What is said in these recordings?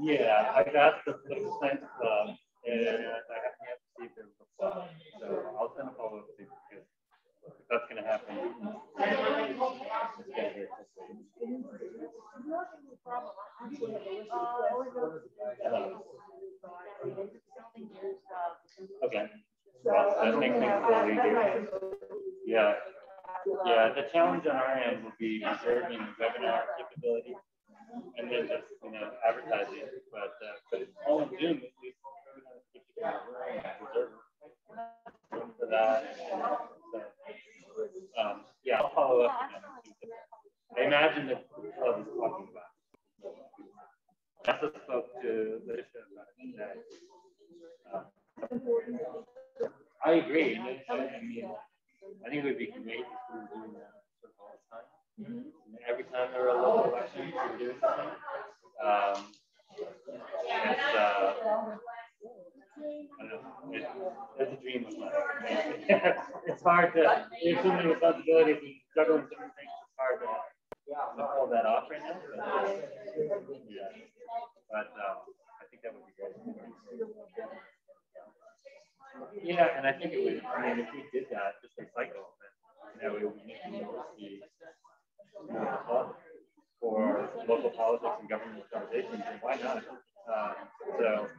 Yeah, I got the science club, and I haven't yet received their reply. So I'll send a follow-up to you because if that's going to happen. Okay. Well, that makes things a little easier. Yeah. Yeah, the challenge on our end would be reserving webinar capability and then just, advertising. But all in Zoom, at least, if you can reserve room for that. So, yeah, I'll follow up. I imagine that the club is talking about. I also spoke to Alicia about it today. I agree. I mean, I think it would be great if we were doing that sort of all the time. Every time there are local elections, we're doing something. I don't know. It's a dream of mine. It's hard to. There's so many responsibilities and juggling so many things. It's hard to pull that off right now. But I think that would be great. Yeah, and I think it would. I mean, if we did that, just a cycle, then we would make the university for local politics and government conversations, and why not? So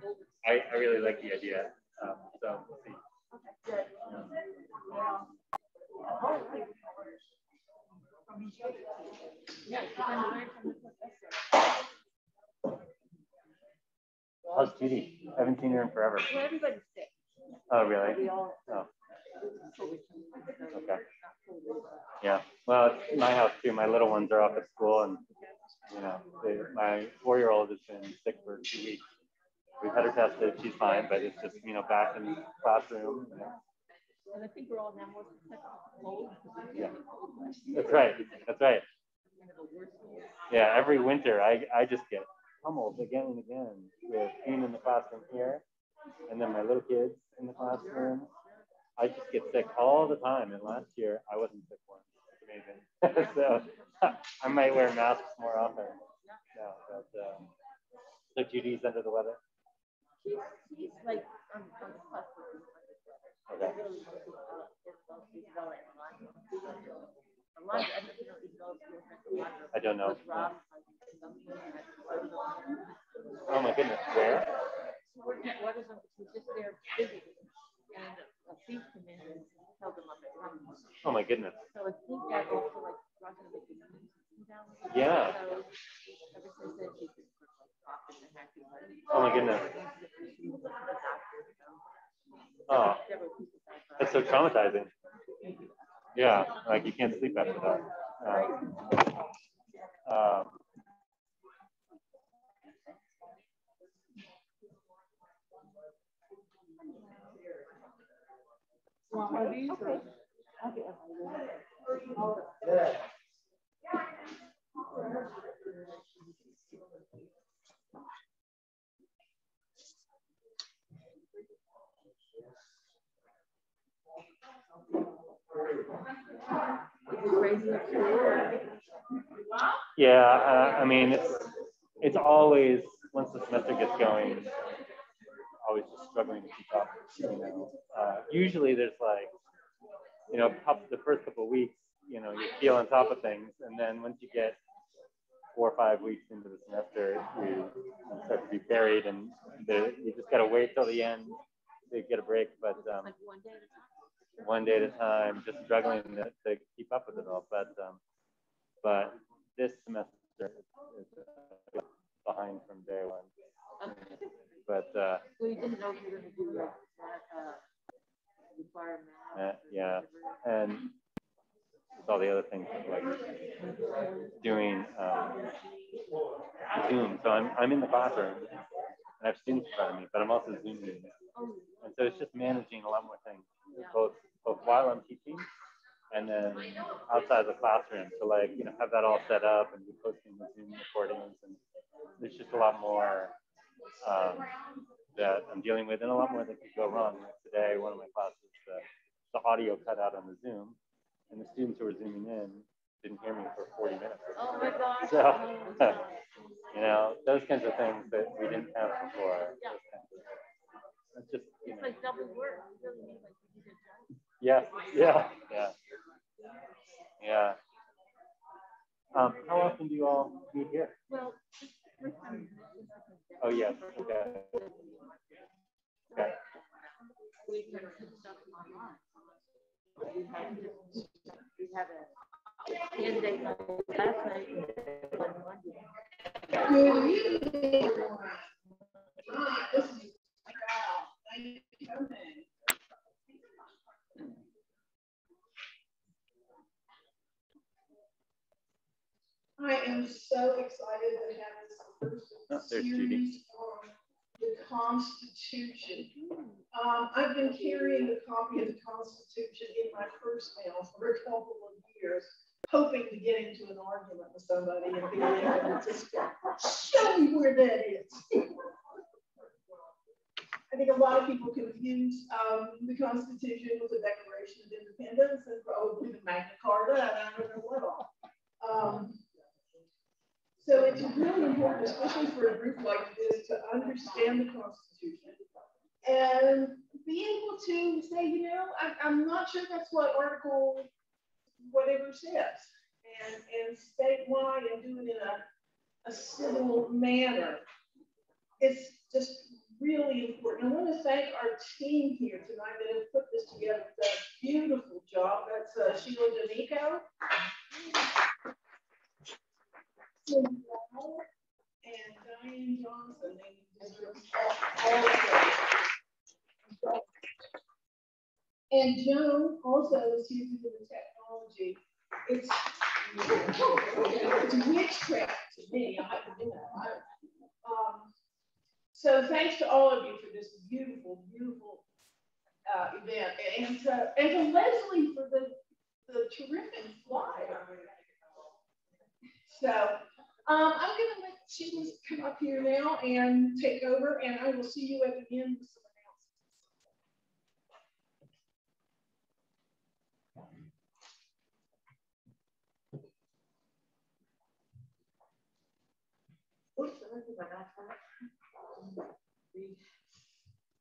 I really like the idea. So we'll see. How's Judy? I haven't seen her in forever. Well, everybody's sick. Oh, really? Oh. Okay. Yeah. Well, it's my house too. My little ones are off at school, and my 4-year-old has been sick for 2 weeks. We've had her tested. She's fine, but it's just back in the classroom. And I think we're all now more cold. Yeah. That's right. That's right. Yeah. Every winter, I just get pummeled again and again with being in the classroom here, and then my little kids in the classroom. I just get sick all the time, and last year I wasn't sick once. It's amazing. So I might wear masks more often. No, but so Judy's under the weather. She's like on the plus. Okay. I don't know. Oh my goodness, where? She's just there busy, and a thief came in and held them up at once. Oh my goodness. So I think that also like brought them the down. Yeah. So ever since then she's been sort of like talking and acting like. Oh my goodness. Oh, that's so traumatizing. Yeah, like you can't sleep after that. Yeah, I mean, it's always, once the semester gets going, always just struggling to keep up. Usually there's like, the first couple of weeks, you feel on top of things, and then once you get 4 or 5 weeks into the semester, you start to be buried, and you just got to wait till the end to get a break. But one day at a time, just struggling to keep up with it all. But this semester is behind from day one. But so you didn't know if you were going to do that requirement. Yeah, and all the other things like doing Zoom. So I'm in the classroom and I have students in front of me, but I'm also Zooming. And so it's just managing a lot more things, both while I'm teaching and then outside of the classroom. So have that all set up and be posting the Zoom recordings, and there's just a lot more that I'm dealing with, and a lot more that could go wrong. Today, one of my classes, the audio cut out on the Zoom, and the students who were zooming in didn't hear me for 40 minutes. Oh my gosh. So, Oh, God. you know, those kinds of things that we didn't have before. Yeah. It's just, you It's know. like double work. You really need like you did that. Yes, yeah, yeah, yeah. How often do you all meet here? Well, first time. Oh, yes, okay. Okay. We can put stuff online. We had a candidate night last night on Monday. I am so excited to have this series on the Constitution. I've been carrying a copy of the Constitution in my purse now for a couple of years, hoping to get into an argument with somebody and be able to just show me where that is. I think a lot of people confuse the Constitution with the Declaration of Independence and probably the Magna Carta, and I don't know what all. So it's really important, especially for a group like this, to understand the Constitution and be able to say, you know, I'm not sure that's what Article whatever says, and state why and do it in a civil manner. It's just really important. I want to thank our team here tonight that have put this together. It's a beautiful job. That's Sheila D'Amico. And Diane Johnson, and Joan also is here to do the technology. It's witchcraft to me. I have to do that. So thanks to all of you for this beautiful, beautiful event, and to Leslie for the terrific flyer. So. I'm going to let Sheila come up here now and take over, and I will see you at the end with some announcements.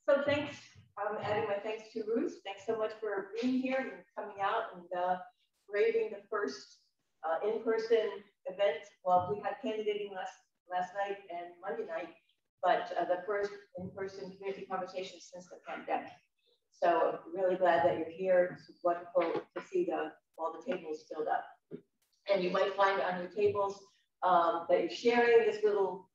So thanks. I'm adding my thanks to Ruth. Thanks so much for being here and coming out and braving the first in-person event. Well, we had candidating last night and Monday night, but the first in-person community conversation since the pandemic. So really glad that you're here. It's wonderful to see all the tables filled up. And you might find on your tables that you're sharing this little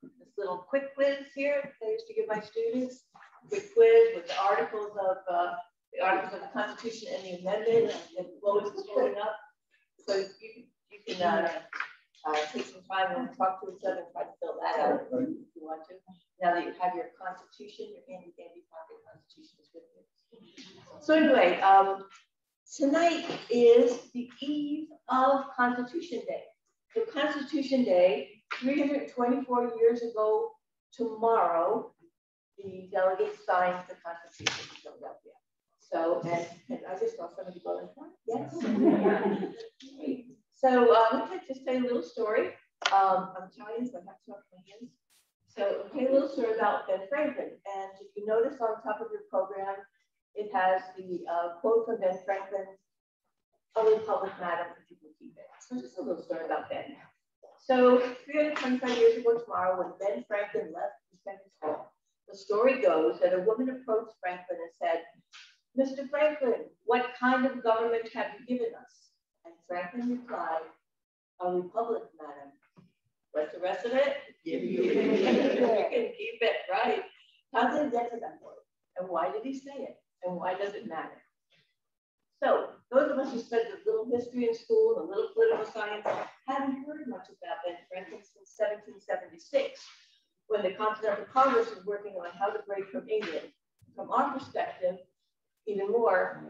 quick quiz here that I used to give my students. Quick quiz with the articles of the Constitution and the amendment, and Lois is pulling up. So you can take some time and talk to each other and try to fill that out if you want to. Now that you have your Constitution, your handy dandy pocket Constitution is with you. So anyway, tonight is the eve of Constitution Day. So Constitution Day, 324 years ago tomorrow, the delegates signed the Constitution of Philadelphia. So, and I just saw somebody go in front. Yes. So let me just tell you a little story. I'm Italian, so I have to talk to my hands. So I'll tell you a little story about Ben Franklin. And if you notice on top of your program, it has the quote from Ben Franklin, "A republic, madam, if you can keep it." So just a little story about Ben. So 325 years ago tomorrow, when Ben Franklin left his home, the story goes that a woman approached Franklin and said, "Mr. Franklin, what kind of government have you given us?" And Franklin replied, "A republic, madam." What's the rest of it? You can keep it, right? How did he get to that point? And why did he say it? And why does it matter? So those of us who studied a little history in school, a little political science, haven't heard much about Ben Franklin since 1776, when the Continental Congress was working on how to break from England. From our perspective, even more,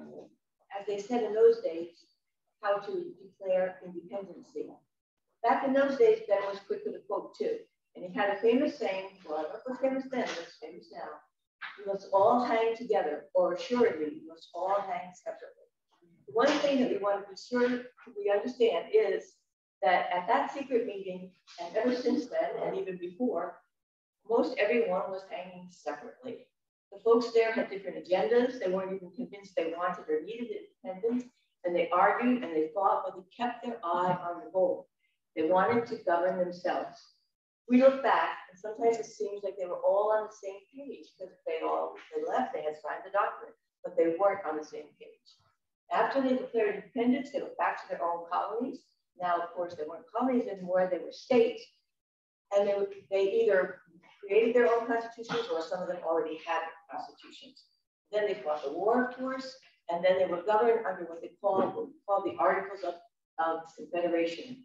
as they said in those days, how to declare independency. Back in those days, Ben was quick to the quote too. And he had a famous saying, well, it was famous then, but it's famous now. "We must all hang together, or assuredly, we must all hang separately." One thing that we want to be sure we understand is that at that secret meeting, and ever since then, and even before, most everyone was hanging separately. The folks there had different agendas. They weren't even convinced they wanted or needed independence. And they argued and they fought, but they kept their eye on the goal. They wanted to govern themselves. We look back, and sometimes it seems like they were all on the same page because they left, they had signed the document, but they weren't on the same page. After they declared independence, they went back to their own colonies. Now, of course, they weren't colonies anymore, they were states. And they either created their own constitutions or some of them already had constitutions. Then they fought the war, of course, and then they were governed under what they called the Articles of Confederation.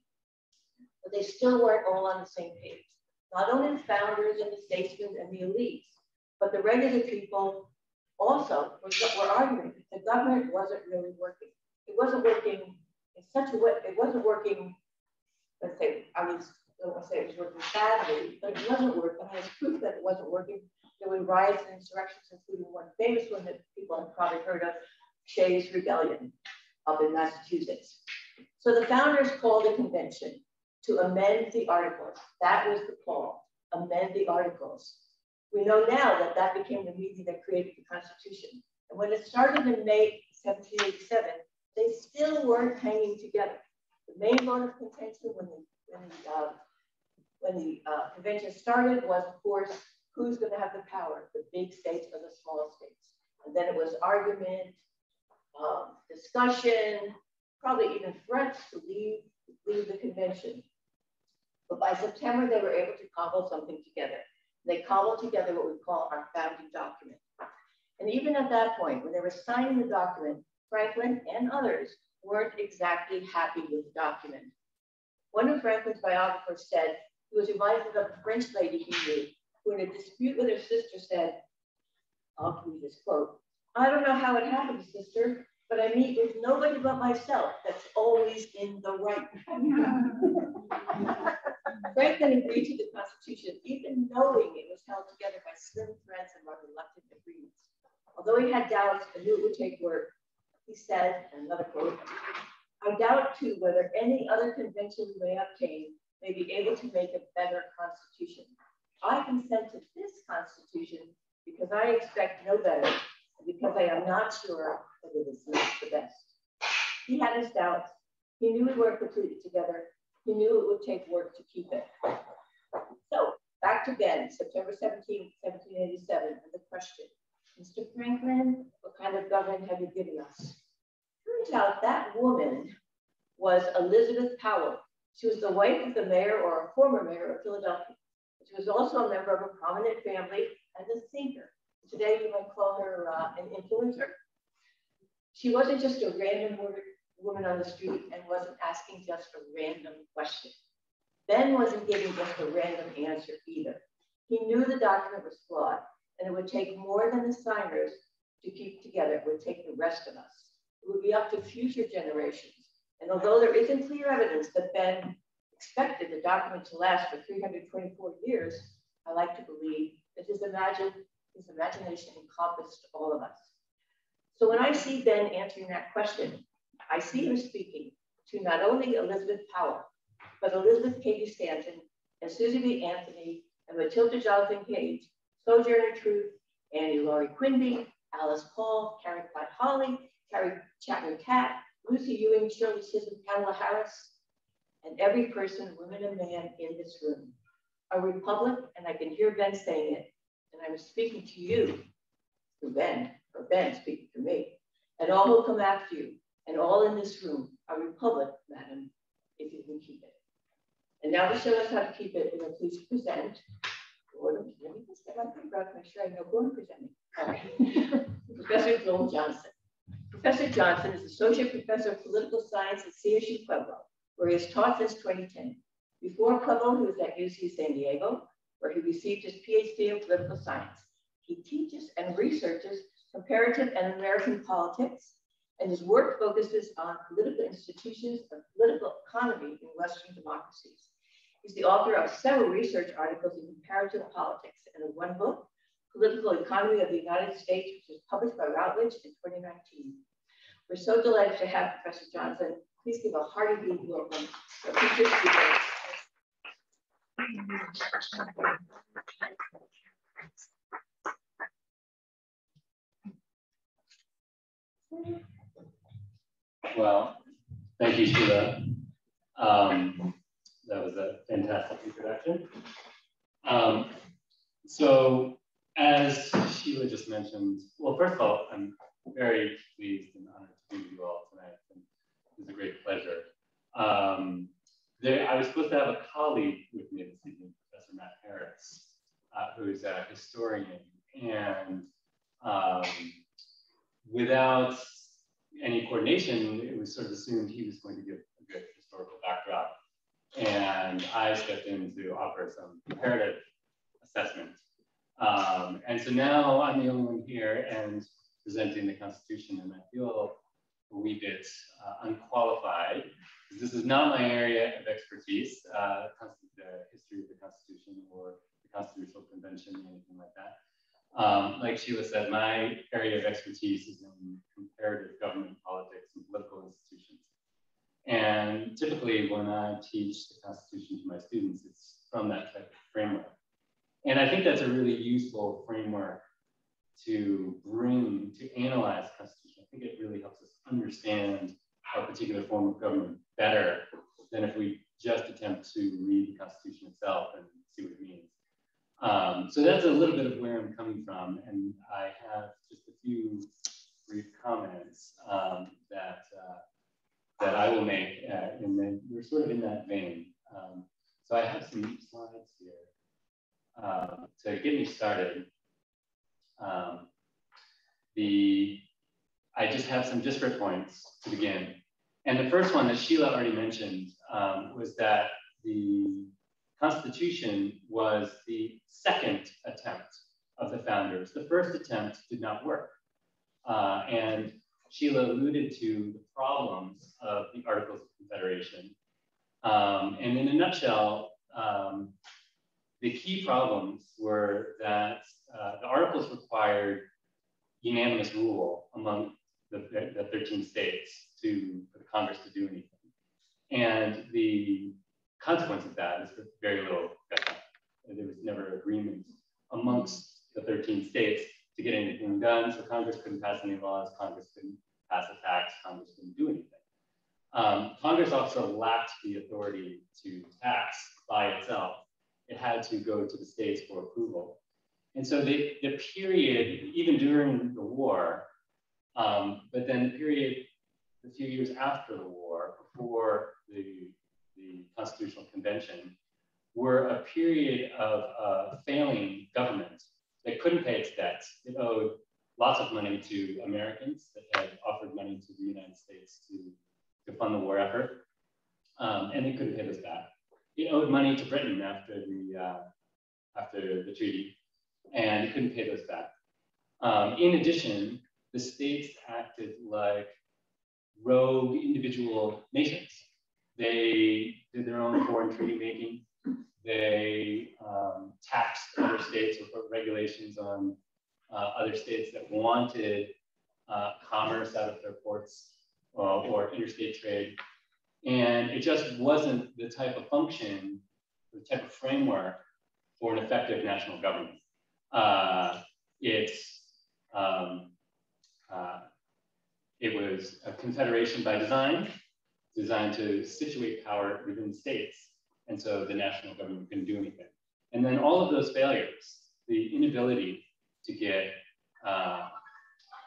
But they still weren't all on the same page. Not only the founders and the statesmen and the elites, but the regular people also were arguing that the government wasn't really working. It wasn't working in such a way, it wasn't working, let's say, I don't want to say it was working badly, but it wasn't working. And as proof that it wasn't working, there were riots and insurrections, including one famous one that people have probably heard of, Shays' Rebellion up in Massachusetts. So the founders called a convention to amend the articles. That was the call, amend the articles. We know now that that became the meeting that created the Constitution. And when it started in May 1787, they still weren't hanging together. The main bone of contention when the convention started was, of course, who's going to have the power, the big states or the small states. And then it was argument, discussion, probably even threats to leave the convention. But by September, they were able to cobble something together. They cobbled together what we call our founding document. And even at that point, when they were signing the document, Franklin and others weren't exactly happy with the document. One of Franklin's biographers said he was reminded of a French lady he knew who in a dispute with her sister said, I'll read this quote, "I don't know how it happened, sister, but I meet with nobody but myself that's always in the right." Franklin agreed to the Constitution, even knowing it was held together by slim threads and reluctant agreements. Although he had doubts and knew it would take work, he said, and another quote, "I doubt too whether any other convention we may obtain may be able to make a better Constitution. I consent to this Constitution because I expect no better, and because I am not sure that it is not the best." He had his doubts. He knew we weren't completely together. He knew it would take work to keep it. So back to Ben, September 17, 1787, and the question, "Mr. Franklin, what kind of government have you given us?" Turns out that woman was Elizabeth Powell. She was the wife of the mayor or a former mayor of Philadelphia. She was also a member of a prominent family and a thinker. Today we might call her an influencer. She wasn't just a random woman on the street and wasn't asking just a random question. Ben wasn't giving just a random answer either. He knew the document was flawed and it would take more than the signers to keep together. It would take the rest of us. It would be up to future generations. And although there isn't clear evidence that Ben expected the document to last for 324 years, I like to believe that his imagination encompassed all of us. So when I see Ben answering that question, I see him speaking to not only Elizabeth Powell, but Elizabeth Cady Stanton and Susie B. Anthony and Matilda Jonathan Cage, Sojourner Truth, Annie Laurie Quimby, Alice Paul, Carrie Platt Holly, Carrie Chapman Catt, Lucy Ewing, Shirley Chisholm, Kamala Harris, and every person, woman and man in this room. A republic, and I can hear Ben saying it, and I'm speaking to you through Ben, or Ben speaking to me, and all who come after you, and all in this room, a republic, madam, if you can keep it. And now to show us how to keep it, we're going to please present, let me just get my paper out to make sure I know who I'm presenting. All right. Professor Joel Johnson. Professor Johnson is Associate Professor of Political Science at CSU Pueblo, where he has taught since 2010. Before Pueblo, he was at UC San Diego, where he received his PhD in political science. He teaches and researches comparative and American politics, and his work focuses on political institutions and political economy in Western democracies. He's the author of several research articles in comparative politics and of one book, Political Economy of the United States, which was published by Routledge in 2019. We're so delighted to have Professor Johnson. Please give a hearty welcome Well, thank you, Sheila. That was a fantastic introduction. So as Sheila just mentioned, well, first of all, I'm very pleased and honored to be with you all tonight. And it was a great pleasure. I was supposed to have a colleague with me this evening, Professor Matt Harris, who is a historian. And without any coordination, it was sort of assumed he was going to give a good historical backdrop. And I stepped in to offer some comparative assessment. And so now I'm the only one here and presenting the Constitution, and I feel a wee bit unqualified, because this is not my area of expertise, the history of the Constitution or the Constitutional Convention, anything like that. Like Sheila said, my area of expertise is in comparative government politics and political institutions. And typically when I teach the Constitution to my students, it's from that type of framework. And I think that's a really useful framework to bring, to analyze the Constitution. I think it really helps us understand our particular form of government better than if we just attempt to read the Constitution itself and see what it means. So that's a little bit of where I'm coming from, and I have just a few brief comments that I will make, we're sort of in that vein. So I have some slides here to get me started. I just have some disparate points to begin. And the first one that Sheila already mentioned was that the Constitution was the second attempt of the founders. The first attempt did not work. And Sheila alluded to the problems of the Articles of Confederation. And in a nutshell, the key problems were that the Articles required unanimous rule among the 13 states for the Congress to do anything. And the consequence of that is very little got done. There was never agreement amongst the 13 states to get anything done, so Congress couldn't pass any laws, Congress couldn't pass a tax, Congress couldn't do anything. Congress also lacked the authority to tax by itself. It had to go to the states for approval. And so the period, even during the war, but then the period a few years after the war, before the Constitutional Convention, were a period of failing government that couldn't pay its debts. It owed lots of money to Americans that had offered money to the United States to fund the war effort, and it couldn't pay those back. It owed money to Britain after the treaty, and it couldn't pay those back. In addition, the states acted like rogue individual nations. They did their own foreign treaty making. They taxed other states or put regulations on other states that wanted commerce out of their ports or interstate trade. And it just wasn't the type of function, the type of framework for an effective national government. It was a confederation by design, designed to situate power within states. And so the national government couldn't do anything. And then all of those failures, the inability to get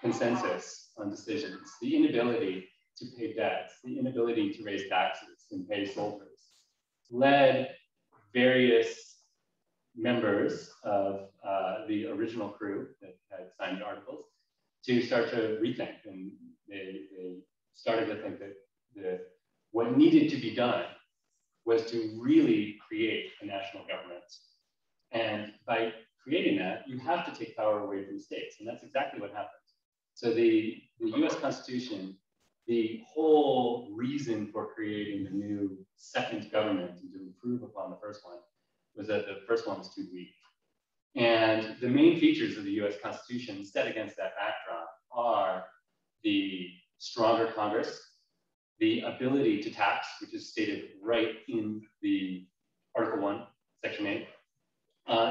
consensus on decisions, the inability to pay debts, the inability to raise taxes and pay soldiers, led various members of the original crew that had signed the articles to start to rethink. And they started to think that what needed to be done was to really create a national government. And by creating that, you have to take power away from states. And that's exactly what happened. So the US Constitution, the whole reason for creating the new second government and to improve upon the first one was that the first one was too weak. And the main features of the US Constitution set against that backdrop are the stronger Congress, the ability to tax, which is stated right in the Article 1, Section 8,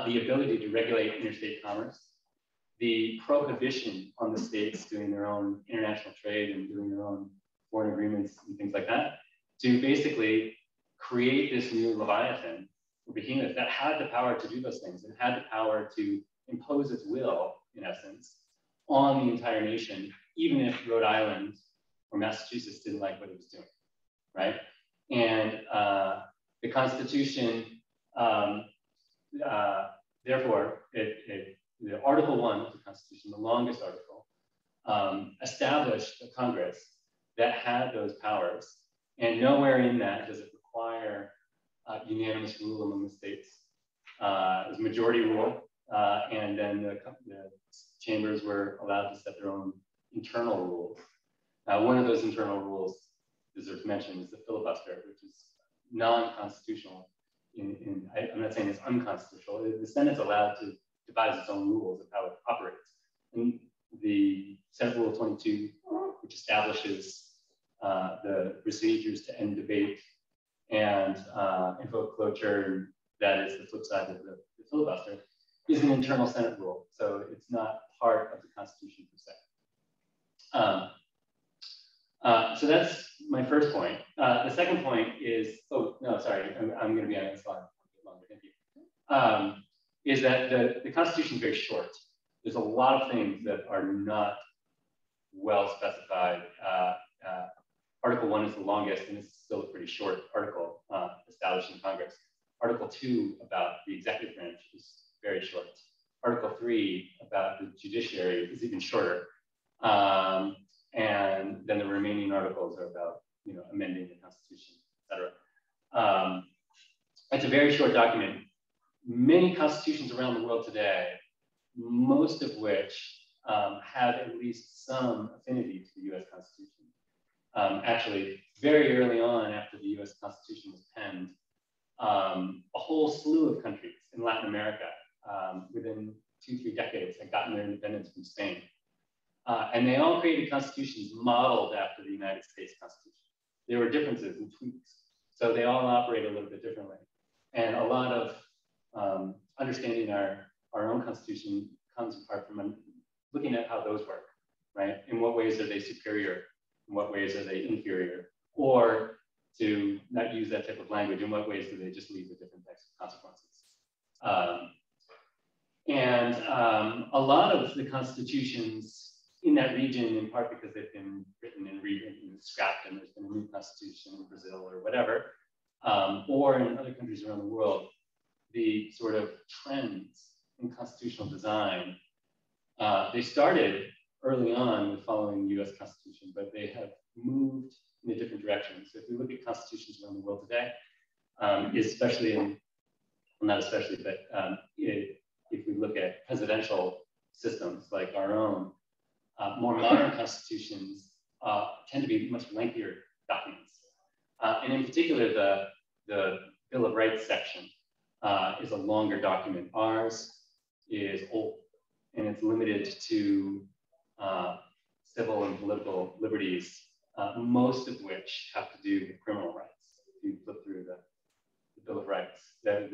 the ability to regulate interstate commerce, the prohibition on the states doing their own international trade and doing their own foreign agreements and things like that, to basically create this new Leviathan, or behemoth, that had the power to do those things and had the power to impose its will, in essence, on the entire nation, even if Rhode Island or Massachusetts didn't like what it was doing, right? And the Constitution, therefore, the Article 1 of the Constitution, the longest article, established a Congress that had those powers. And nowhere in that does it require unanimous rule among the states. It was majority rule, and then the chambers were allowed to set their own internal rules. One of those internal rules deserves mention is the filibuster, which is non-constitutional. I'm not saying it's unconstitutional. The Senate's allowed to devise its own rules of how it operates. And the Senate Rule 22, which establishes the procedures to end debate and invoke cloture, that is the flip side of the filibuster, is an internal Senate rule. So it's not part of the Constitution per se. So that's my first point. The second point is, oh, no, sorry, I'm going to be on this slide a bit longer, thank you. Is that the Constitution is very short. There's a lot of things that are not well specified. Article 1 is the longest, and it's still a pretty short article establishing Congress. Article 2 about the executive branch is very short. Article 3 about the judiciary is even shorter. And then the remaining articles are about, amending the Constitution, et cetera. It's a very short document. Many constitutions around the world today, most of which have at least some affinity to the US Constitution. Actually, very early on after the US Constitution was penned, a whole slew of countries in Latin America within 2-3 decades had gotten their independence from Spain. And they all created constitutions modeled after the United States Constitution. There were differences and tweaks. So they all operate a little bit differently. And a lot of understanding our own Constitution comes apart from looking at how those work, right? In what ways are they superior? In what ways are they inferior? Or to not use that type of language, in what ways do they just lead to different types of consequences? A lot of the constitutions in that region, in part because they've been written and rewritten and scrapped, and there's been a new constitution in Brazil or whatever, or in other countries around the world, the sort of trends in constitutional design, they started early on with following the US Constitution, but they have moved in a different direction. So if we look at constitutions around the world today, especially in, well, not especially, but if we look at presidential systems like our own, more modern constitutions tend to be much lengthier documents. And in particular, the Bill of Rights section is a longer document. Ours is old, and it's limited to civil and political liberties, most of which have to do with criminal rights. If you flip through the Bill of Rights, that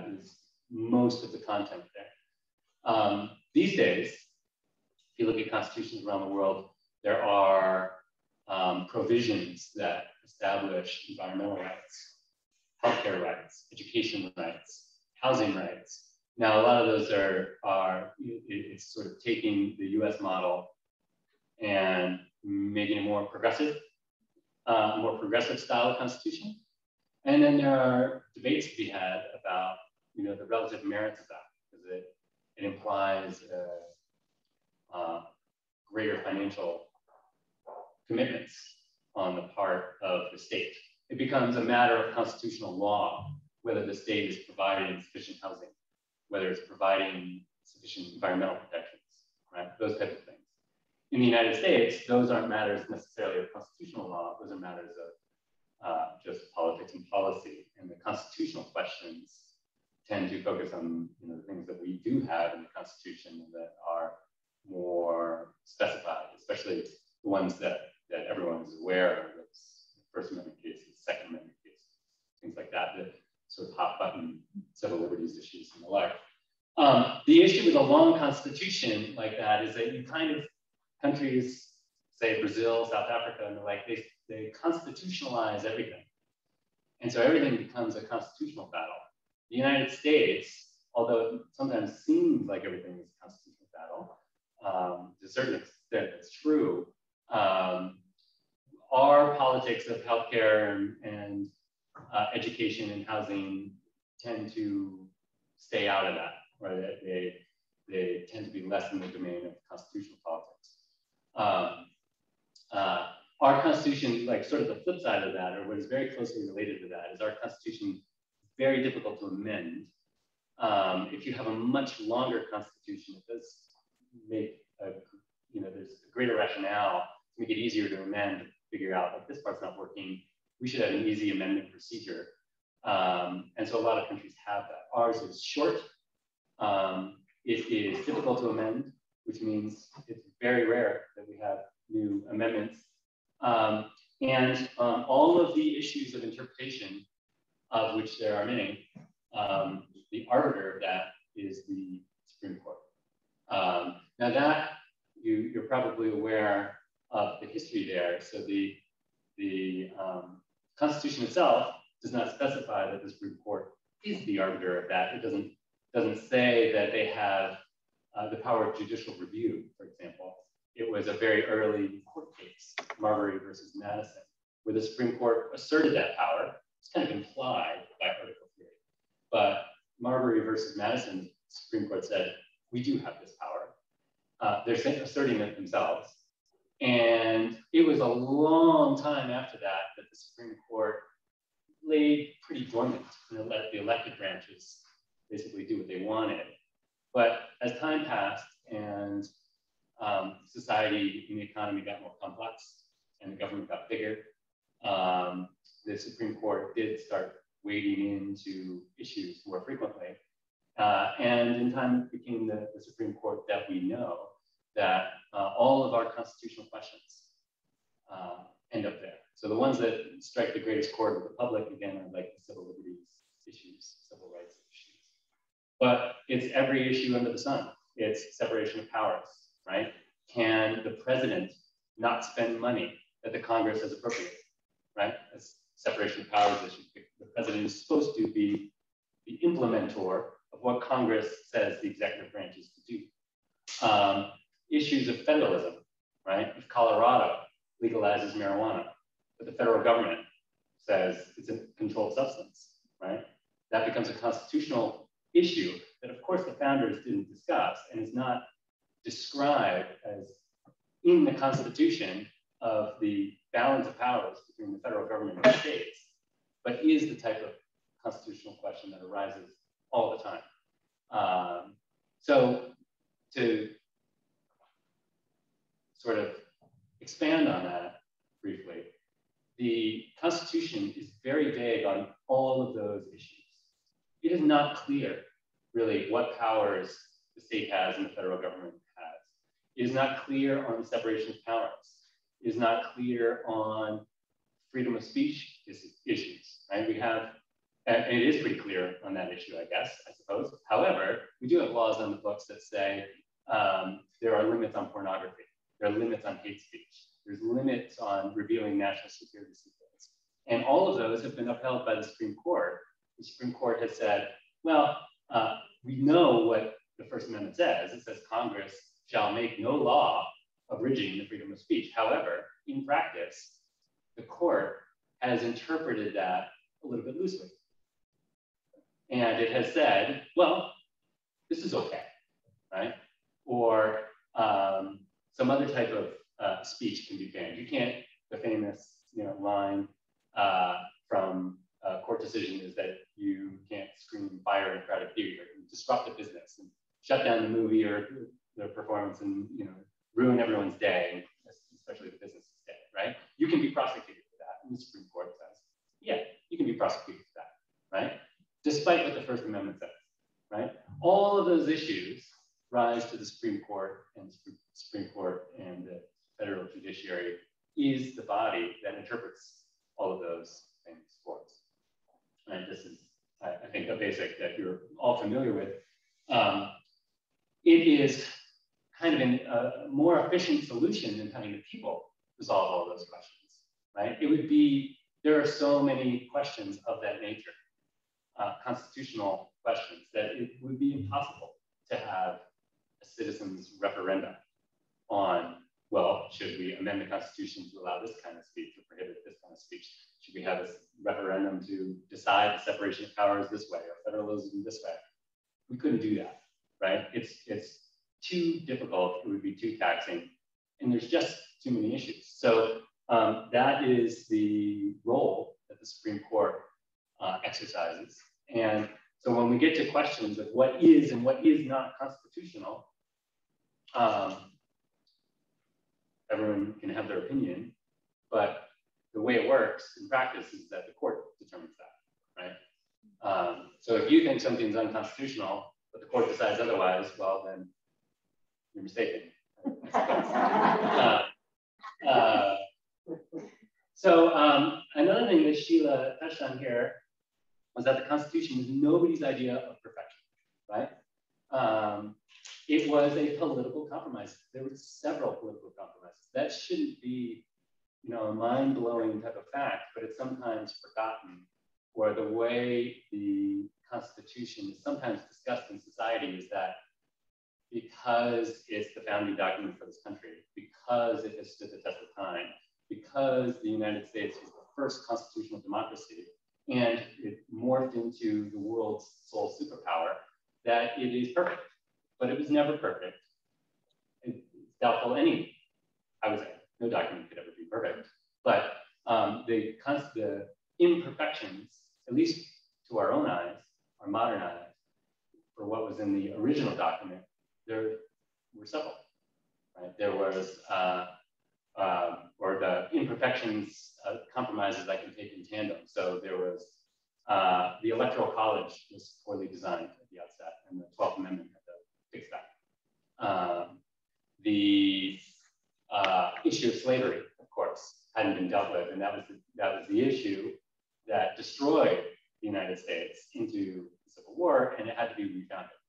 is most of the content there. These days, if you look at constitutions around the world, there are provisions that establish environmental rights, healthcare rights, education rights, housing rights. Now, a lot of those it's sort of taking the US model and making a more progressive style of constitution. And then there are debates to be had about, the relative merits of that, because it implies greater financial commitments on the part of the state. It becomes a matter of constitutional law whether the state is providing sufficient housing, whether it's providing sufficient environmental protections, right? Those types of things. In the United States, those aren't matters necessarily of constitutional law. Those are matters of just politics and policy. And the constitutional questions tend to focus on the things that we do have in the Constitution that are more specified, especially the ones that that everyone is aware of. That's First Amendment cases, Second Amendment cases, things like that, the sort of hot button civil liberties issues and the like. The issue with a long constitution like that is that you kind of, countries, say Brazil, South Africa, and the like, they constitutionalize everything. And so everything becomes a constitutional battle. The United States, although it sometimes seems like everything is a constitutional battle, to a certain extent it's true, our politics of healthcare and education and housing tend to stay out of that, right? They tend to be less in the domain of constitutional politics. Our Constitution, like sort of the flip side of that, or what is very closely related to that, is our Constitution is very difficult to amend. If you have a much longer Constitution, it does make there's a greater rationale to make it easier to amend, to figure out like this part's not working. We should have an easy amendment procedure. And so a lot of countries have that. Ours is short. It is difficult to amend, which means it's very rare that we have new amendments. And all of the issues of interpretation, of which there are many, the arbiter of that is the Supreme Court. Now that, you're probably aware of the history there. So the Constitution itself does not specify that the Supreme Court is the arbiter of that. It doesn't say that they have the power of judicial review, for example. It was a very early court case, Marbury versus Madison, where the Supreme Court asserted that power. It's kind of implied by Article 3. But Marbury versus Madison, the Supreme Court said, we do have this power. They're asserting it themselves. And it was a long time after that that the Supreme Court laid pretty dormant and let the elected branches basically do what they wanted. But as time passed and society and the economy got more complex and the government got bigger, the Supreme Court did start wading into issues more frequently. And in time, it became the Supreme Court that we know, that all of our constitutional questions end up there. So the ones that strike the greatest chord with the public, again, are like the civil liberties issues, civil rights issues. But it's every issue under the sun. It's separation of powers, right? Can the president not spend money that the Congress has appropriated, right? That's separation of powers issue. The president is supposed to be the implementer of what Congress says the executive branch is to do. Issues of federalism, right? If Colorado legalizes marijuana, but the federal government says it's a controlled substance, right? That becomes a constitutional issue that, of course, the founders didn't discuss and is not described as in the Constitution of the balance of powers between the federal government and the states, but is the type of constitutional question that arises all the time. So to sort of expand on that briefly, the Constitution is very vague on all of those issues. It is not clear, really, what powers the state has and the federal government has. It is not clear on the separation of powers. It is not clear on freedom of speech issues, right? We have, and it is pretty clear on that issue, I guess, I suppose. However, we do have laws on the books that say there are limits on pornography. There are limits on hate speech. There's limits on revealing national security secrets. And all of those have been upheld by the Supreme Court. The Supreme Court has said, well, we know what the First Amendment says. It says Congress shall make no law abridging the freedom of speech. However, in practice, the court has interpreted that a little bit loosely. And it has said, well, this is okay, right? Or some other type of speech can be banned. You can't, the famous line from a court decision is that you can't scream fire in a crowded theater and disrupt the business and shut down the movie or the performance and ruin everyone's day, especially the business's day, right? You can be prosecuted for that. And the Supreme Court says, yeah, you can be prosecuted for that, right? Despite what the First Amendment says, right? All of those issues rise to the Supreme Court and the Supreme Court and the federal judiciary is the body that interprets all of those things for us. And this is, I think, a basic that you're all familiar with. It is kind of a more efficient solution than having the people resolve all those questions, right? It would be, there are so many questions of that nature, constitutional questions, that it would be impossible to have a citizen's referendum on, well, should we amend the Constitution to allow this kind of speech or prohibit this kind of speech? Should we have a referendum to decide the separation of powers this way or federalism this way? We couldn't do that, right? It's too difficult, it would be too taxing, and there's just too many issues. So that is the role that the Supreme Court exercises. And so when we get to questions of what is and what is not constitutional, everyone can have their opinion, but the way it works in practice is that the court determines that, right? So if you think something's unconstitutional, but the court decides otherwise, well, then you're mistaken. So another thing that Sheila touched on here was that the Constitution was nobody's idea of perfection, right? It was a political compromise. There were several political compromises. That shouldn't be, you know, a mind-blowing type of fact, but it's sometimes forgotten, or the way the Constitution is sometimes discussed in society is that because it's the founding document for this country, because it has stood the test of time, because the United States was the first constitutional democracy, and it morphed into the world's sole superpower, that it is perfect. But it was never perfect. It's doubtful I would say, no document could ever be perfect. But the imperfections, at least to our own eyes, our modern eyes, for what was in the original document, there were several, right? There was, or the imperfections, compromises I can take in tandem. So there was, the Electoral College was poorly designed at the outset, and the 12th Amendment had to fix that. The issue of slavery, of course, hadn't been dealt with, and that was the issue that destroyed the United States into the Civil War, and it had to be refounded,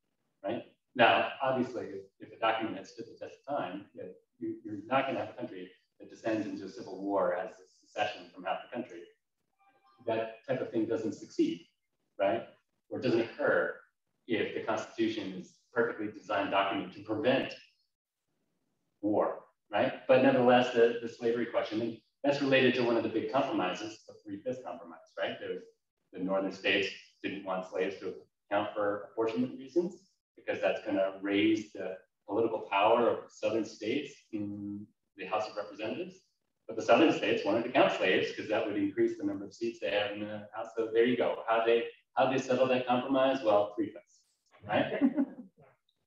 right? Now, obviously, if a document had stood the test of time, you're not going to have a country that descends into a civil war as a secession from half the country. That type of thing doesn't succeed, right? Or it doesn't occur if the Constitution is a perfectly designed document to prevent war, right? But nevertheless, the slavery question, and that's related to one of the big compromises, the 3/5 compromise, right? The northern states didn't want slaves to account for apportionment reasons, because that's going to raise the political power of southern states in the House of Representatives. But the southern states wanted to count slaves because that would increase the number of seats they have in the House. So there you go. How'd they settle that compromise? Well, 3/5, right?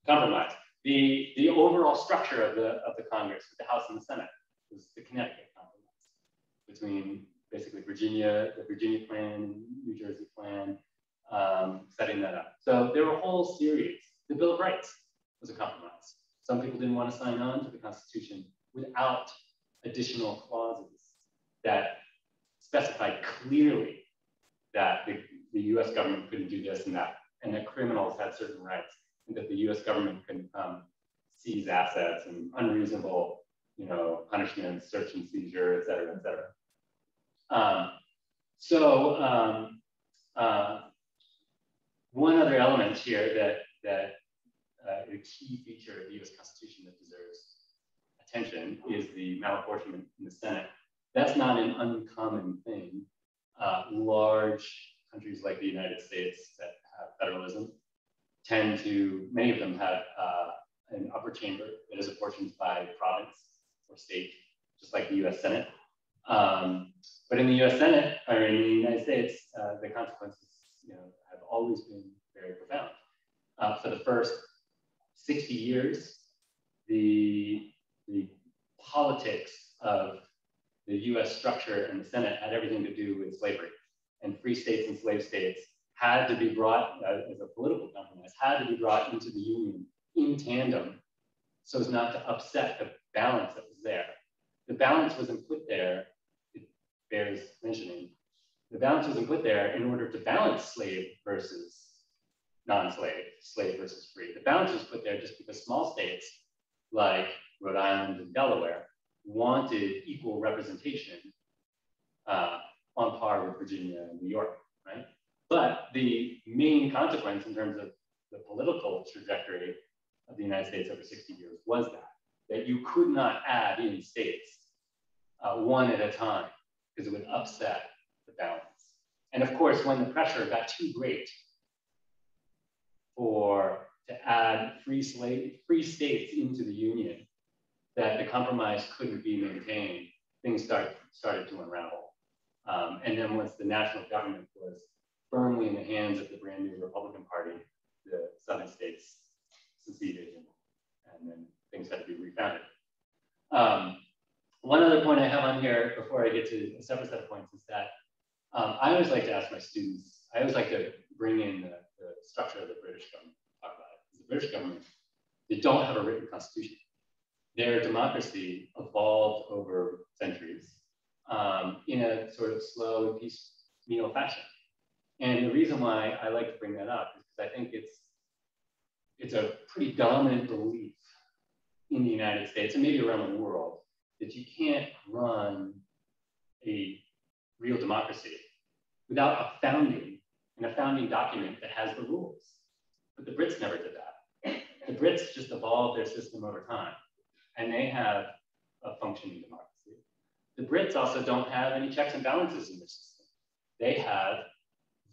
Compromise. The overall structure of the Congress, with the House and the Senate, was the Connecticut compromise between basically Virginia, the Virginia plan, New Jersey plan, setting that up. So there were a whole series. The Bill of Rights was a compromise. Some people didn't want to sign on to the Constitution without additional clauses that specified clearly that the US government couldn't do this and that criminals had certain rights, and that the US government couldn't seize assets and unreasonable, punishments, search and seizure, et cetera, et cetera. One other element here that a key feature of the US Constitution that deserves attention is the malapportionment in the Senate. That's not an uncommon thing. Large countries like the United States that have federalism many of them have an upper chamber that is apportioned by province or state, just like the US Senate. But in the US Senate, or in the United States, the consequences have always been very profound. For the first 60 years, the politics of the US structure and the Senate had everything to do with slavery. And free states and slave states had to be brought, as a political compromise, had to be brought into the Union in tandem so as not to upset the balance that was there. the balance wasn't put there, it bears mentioning, the balance wasn't put there in order to balance slave versus non-slave, slave versus free. The balance was put there just because small states like Rhode Island and Delaware wanted equal representation on par with Virginia and New York, right? But the main consequence in terms of the political trajectory of the United States over 60 years was that you could not add in states one at a time because it would upset the balance. And of course, when the pressure got too great to add free states into the Union, that the compromise couldn't be maintained, things started to unravel. And then once the national government was firmly in the hands of the brand new Republican Party, the southern states seceded, and then things had to be refounded. One other point I have on here before I get to a separate set of points is that I always like to ask my students, I always like to bring in the structure of the British government, talk about it. The British government, they don't have a written constitution. Their democracy evolved over centuries in a sort of slow and piecemeal fashion. And the reason why I like to bring that up is because I think it's a pretty dominant belief in the United States and maybe around the world that you can't run a real democracy without a founding and a founding document that has the rules. But the Brits never did that. The Brits just evolved their system over time, and they have a functioning democracy. The Brits also don't have any checks and balances in their system. They have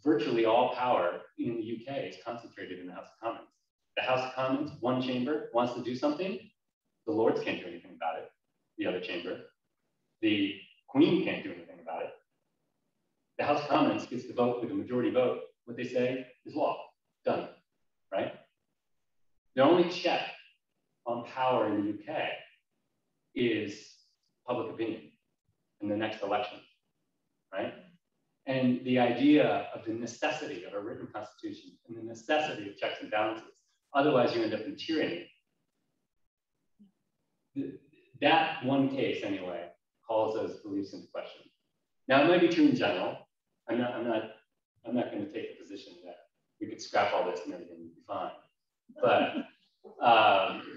virtually all power in the UK is concentrated in the House of Commons. The House of Commons, one chamber, wants to do something, the Lords can't do anything about it, the other chamber. The Queen can't do anything about it. The House of Commons gets to vote with a majority vote. What they say is law, done, right? The only check on power in the UK is public opinion in the next election, right? And the idea of the necessity of a written constitution and the necessity of checks and balances, otherwise you end up in tyranny. That one case, anyway, calls those beliefs into question. Now, it might be true in general. I'm not going to take the position that we could scrap all this and everything would be fine.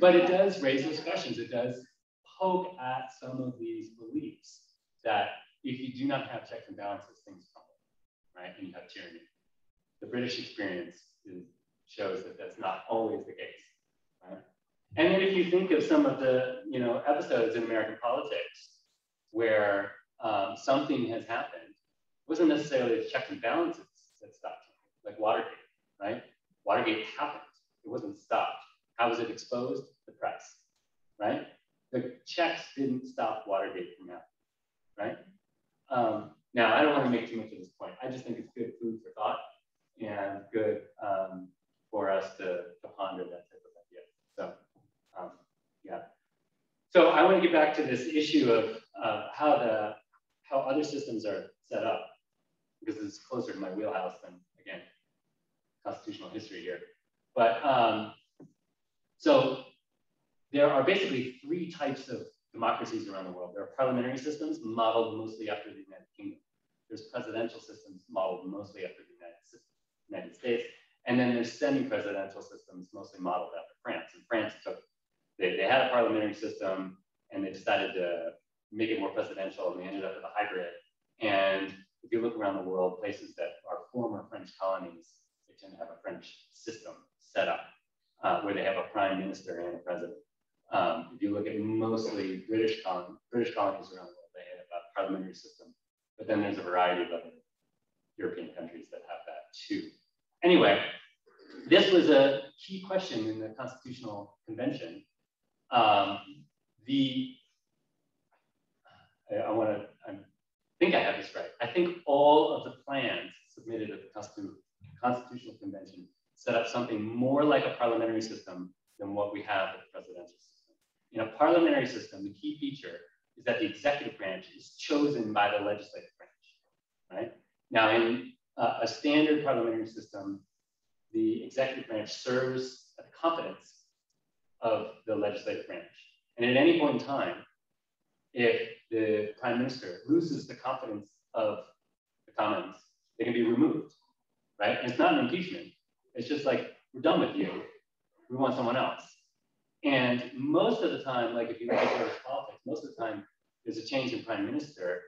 But it does raise those questions. It does poke at some of these beliefs that if you do not have checks and balances, things crumble, right? And you have tyranny. The British experience shows that that's not always the case, right? And then if you think of some of the episodes in American politics where something has happened, it wasn't necessarily the checks and balances that stopped it, like Watergate, right? Watergate happened, it wasn't stopped. How was it exposed? The press, right? The checks didn't stop Watergate from happening, right? Now, I don't want to make too much of this point. I just think it's good food for thought and good for us to ponder that type of idea. So, yeah. So I want to get back to this issue of how other systems are set up, because it's closer to my wheelhouse than, again, constitutional history here. But so there are basically three types of democracies around the world. There are parliamentary systems modeled mostly after the United Kingdom. There's presidential systems modeled mostly after the United States. And then there's semi-presidential systems mostly modeled after France. And France they had a parliamentary system and they decided to make it more presidential, and they ended up with a hybrid. And if you look around the world, places that are former French colonies, they tend to have a French system set up where they have a prime minister and a president. If you look at mostly British colonies around the world, they have a parliamentary system. But then there's a variety of other European countries that have that too. Anyway, this was a key question in the Constitutional Convention. I think I have this right. I think all of the plans submitted at the Constitutional Convention set up something more like a parliamentary system than what we have with the presidential system. In a parliamentary system, the key feature is that the executive branch is chosen by the legislative branch, right? Now, in a standard parliamentary system, the executive branch serves at the confidence of the legislative branch. And at any point in time, if the prime minister loses the confidence of the commons, they can be removed, right? And it's not an impeachment. It's just like, we're done with you. We want someone else. And most of the time, like if you look at British politics, most of the time there's a change in prime minister.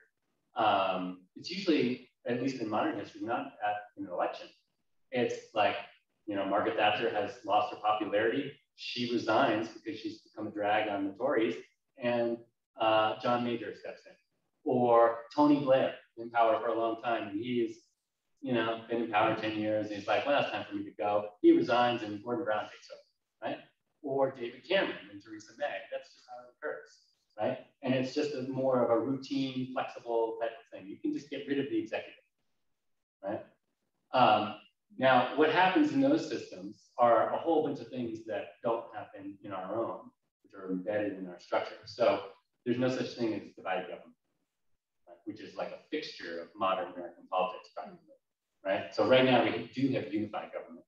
It's usually, at least in modern history, not at an election. It's like, you know, Margaret Thatcher has lost her popularity. She resigns because she's become a drag on the Tories, and John Major steps in. Or Tony Blair, in power for a long time, and he's, you know, been in power 10 years, and he's like, well, it's time for me to go. He resigns, and Gordon Brown takes over, right? Or David Cameron and Theresa May. That's just how it occurs, right? And it's just more of a routine, flexible type of thing. You can just get rid of the executive, right? Now, what happens in those systems are a whole bunch of things that don't happen in our own, which are embedded in our structure. So there's no such thing as divided government, right? Which is like a fixture of modern American politics, practically, right? So right now we do have unified government,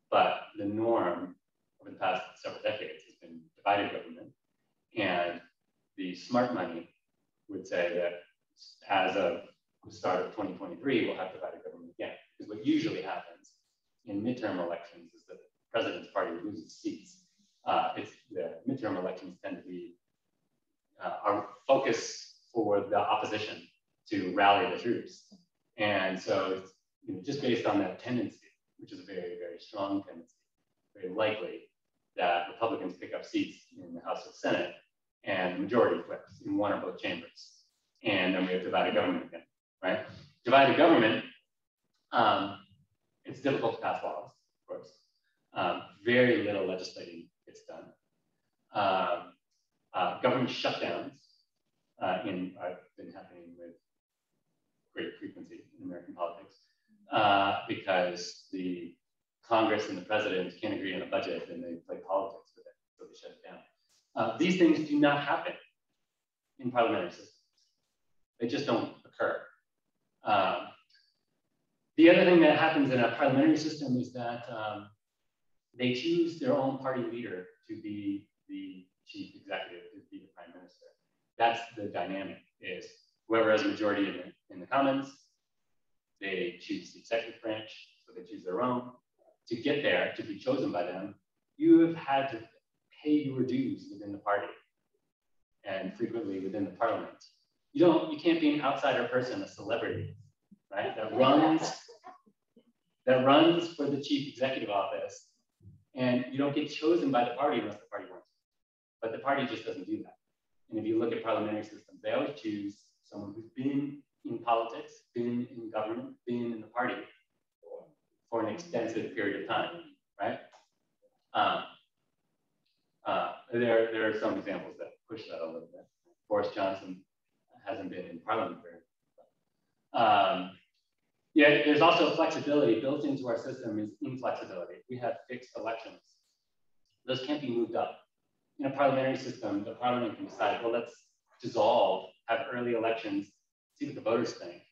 but the norm over the past several decades has been divided government. And the smart money would say that as of the start of 2023, we'll have divided government again. Because what usually happens in midterm elections is that the president's party loses seats. It's the midterm elections tend to be our focus for the opposition to rally the troops. And so it's, you know, just based on that tendency, which is a very, very strong tendency, very likely that Republicans pick up seats in the House or Senate and the majority flips in one or both chambers. And then we have divided government again, right? Divided government, it's difficult to pass laws, of course. Very little legislating gets done. Government shutdowns have been happening with great frequency in American politics because the Congress and the president can't agree on a budget and they play politics with it, so they shut it down. These things do not happen in parliamentary systems. They just don't occur. The other thing that happens in a parliamentary system is that they choose their own party leader to be the chief executive, to be the prime minister. That's the dynamic, is whoever has a majority in the Commons, they choose the executive branch, so they choose their own. To get there, to be chosen by them, you have had to pay your dues within the party and frequently within the parliament. You can't be an outsider person, a celebrity, right? That runs for the chief executive office, and you don't get chosen by the party unless the party wants you. But the party just doesn't do that. And if you look at parliamentary systems, they always choose someone who's been in politics, been in government, been in the party for an extensive period of time, right? There are some examples that push that a little bit. Boris Johnson hasn't been in parliament very long. Yeah, there's also flexibility built into our system is inflexibility. We have fixed elections. Those can't be moved up. In a parliamentary system, the parliament can decide, well, let's dissolve, have early elections, see what the voters think.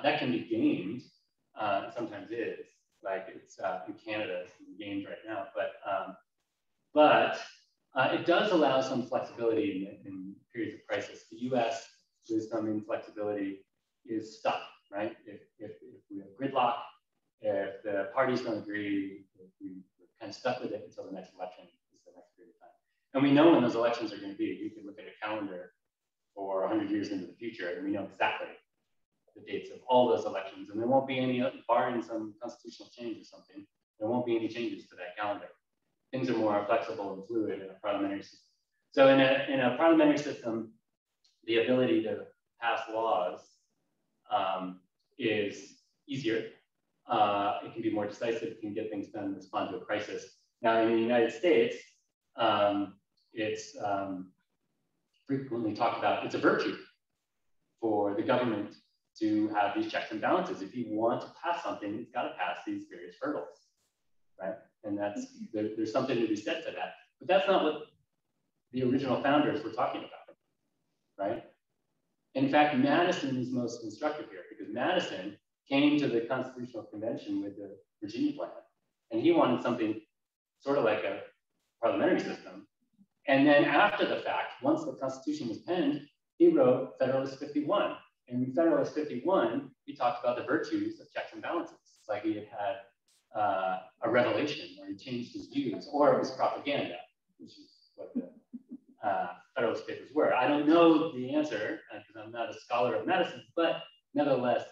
That can be gamed, sometimes is, like it's in Canada, it's being gamed right now, but it does allow some flexibility in periods of crisis. The US, with some inflexibility, is stuck, right? If we have gridlock, if the parties don't agree, we're kind of stuck with it until the next election is the next period of time. And we know when those elections are going to be. You can look at a calendar for 100 years into the future, and we know exactly the dates of all those elections. And there won't be any, barring some constitutional change or something, there won't be any changes to that calendar. Things are more flexible and fluid in a parliamentary system. So in a parliamentary system, the ability to pass laws is easier. It can be more decisive, it can get things done and respond to a crisis. Now in the United States, it's frequently talked about, it's a virtue for the government to have these checks and balances. If you want to pass something, it's got to pass these various hurdles, right? And there's something to be said to that. But that's not what the original founders were talking about, right? In fact, Madison is most instructive here because Madison came to the Constitutional Convention with the Virginia Plan, and he wanted something sort of like a parliamentary system, And then after the fact, once the Constitution was penned, he wrote Federalist 51. And in Federalist 51, he talked about the virtues of checks and balances. It's like he had had a revelation where he changed his views, or it was propaganda, which is what the Federalist Papers were. I don't know the answer because I'm not a scholar of medicine, but nevertheless,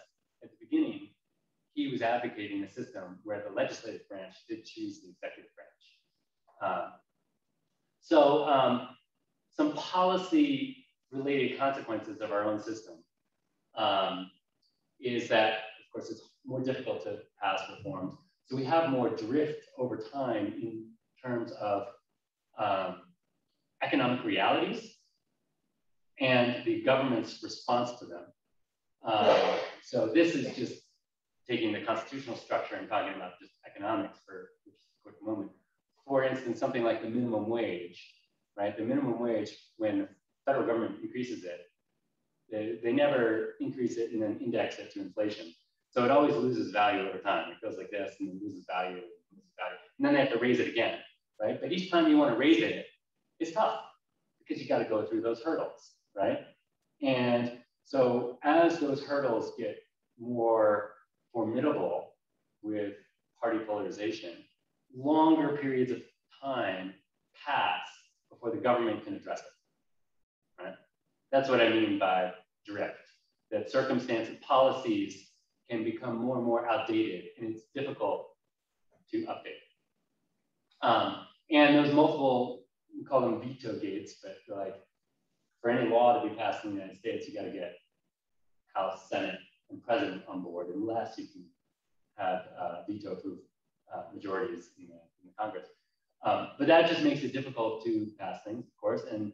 at the beginning, he was advocating a system where the legislative branch did choose the executive branch. Some policy-related consequences of our own system is that, of course, it's more difficult to pass reforms. So we have more drift over time in terms of economic realities and the government's response to them. So this is just taking the constitutional structure and talking about just economics for just a quick moment. For instance, something like the minimum wage, right? The minimum wage, when the federal government increases it, they never increase it and then index it to inflation. So it always loses value over time. It goes like this and it loses value, and then they have to raise it again, right? But each time you want to raise it, it's tough because you got to go through those hurdles, right? And so as those hurdles get more formidable with party polarization, longer periods of time pass before the government can address it, right? That's what I mean by drift, that circumstances, policies can become more and more outdated and it's difficult to update. And there's multiple, we call them veto gates, but like for any law to be passed in the United States, you got to get House, Senate, and President on board, unless you can have veto-proof majorities in the Congress. But that just makes it difficult to pass things, of course. And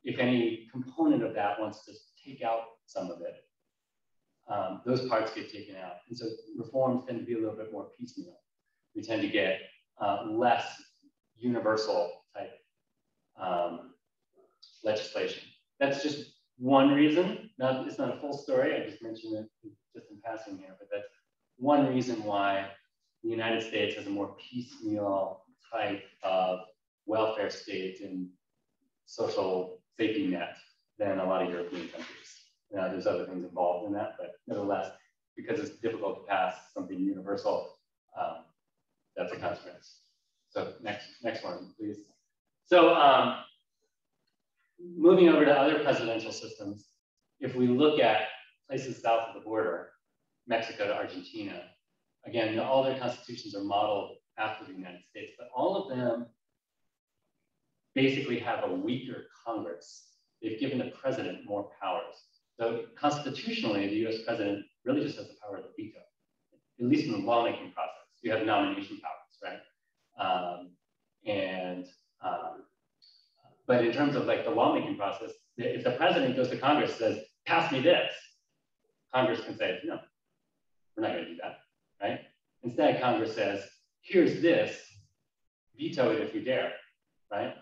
if any component of that wants to take out some of it, those parts get taken out. And so reforms tend to be a little bit more piecemeal. We tend to get less universal type legislation. That's just one reason. Now, it's not a full story. I just mentioned it just in passing here, but that's one reason why the United States has a more piecemeal type of welfare state and social safety net than a lot of European countries. Now, there's other things involved in that, but nevertheless, because it's difficult to pass something universal, that's a consequence. So next one, please. So moving over to other presidential systems, if we look at places south of the border, Mexico to Argentina, again, all their constitutions are modeled after the United States, but all of them basically have a weaker Congress. They've given the president more powers. So constitutionally, the US president really just has the power of the veto, at least in the lawmaking process. You have nomination powers, right? But in terms of like the lawmaking process, if the president goes to Congress and says, pass me this, Congress can say, no, we're not gonna do that, right? Instead, Congress says, here's this, veto it if you dare, right?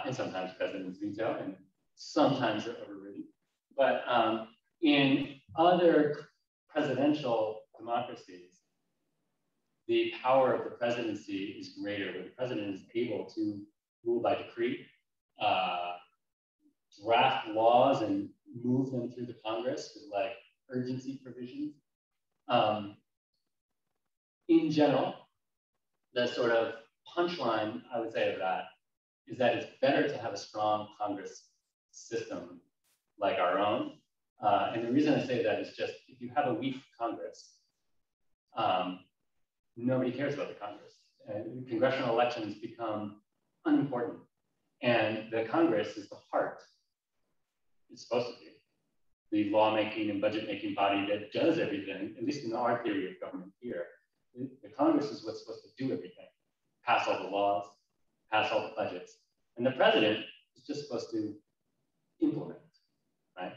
And sometimes presidents veto and sometimes they're overridden. But in other presidential democracies, the power of the presidency is greater, where the president is able to rule by decree, draft laws and move them through the Congress with like urgency provisions. In general, the sort of punchline I would say of that is that it's better to have a strong Congress system like our own. And the reason I say that is just if you have a weak Congress, nobody cares about the Congress. And congressional elections become unimportant. And the Congress is the heart. It's supposed to be the lawmaking and budget making body that does everything, at least in our theory of government here. The Congress is what's supposed to do everything, pass all the laws, pass all the budgets. And the president is just supposed to implement, right?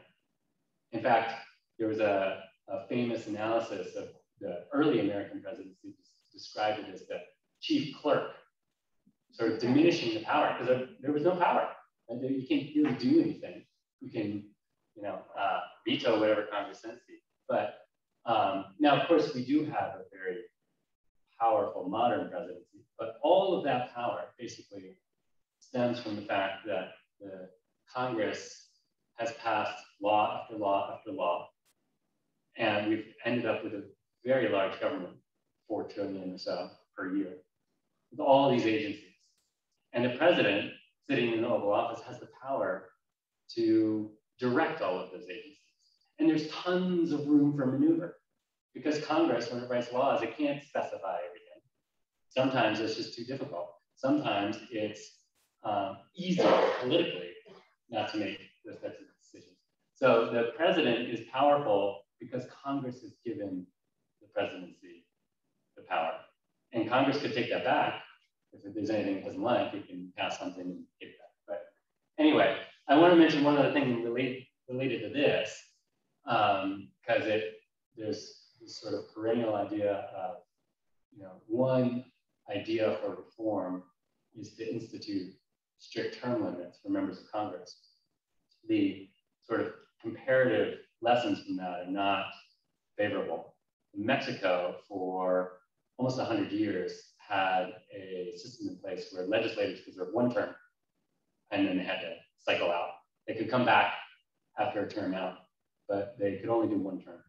In fact, there was a famous analysis of the early American presidency described it as the chief clerk, sort of diminishing the power because there was no power. And you can't really do anything. You can, veto whatever Congress sends to you. But now, of course, we do have a very powerful modern presidency, but all of that power basically stems from the fact that the Congress has passed law after law after law, and we've ended up with a very large government, 4 trillion or so per year, with all these agencies. And the president, sitting in the Oval Office, has the power to direct all of those agencies. And there's tons of room for maneuver, because Congress, when it writes laws, it can't specify everything. Sometimes it's just too difficult. Sometimes it's easier politically not to make those types of decisions. So the president is powerful because Congress has given the presidency the power. And Congress could take that back. If there's anything it doesn't like, it can pass something and take that. But anyway, I want to mention one other thing related to this, because there's this sort of perennial idea of, one idea for reform is to institute strict term limits for members of Congress. The sort of comparative lessons from that are not favorable. Mexico, for almost 100 years, had a system in place where legislators could serve 1 term, and then they had to cycle out. They could come back after a term out, but they could only do 1 term,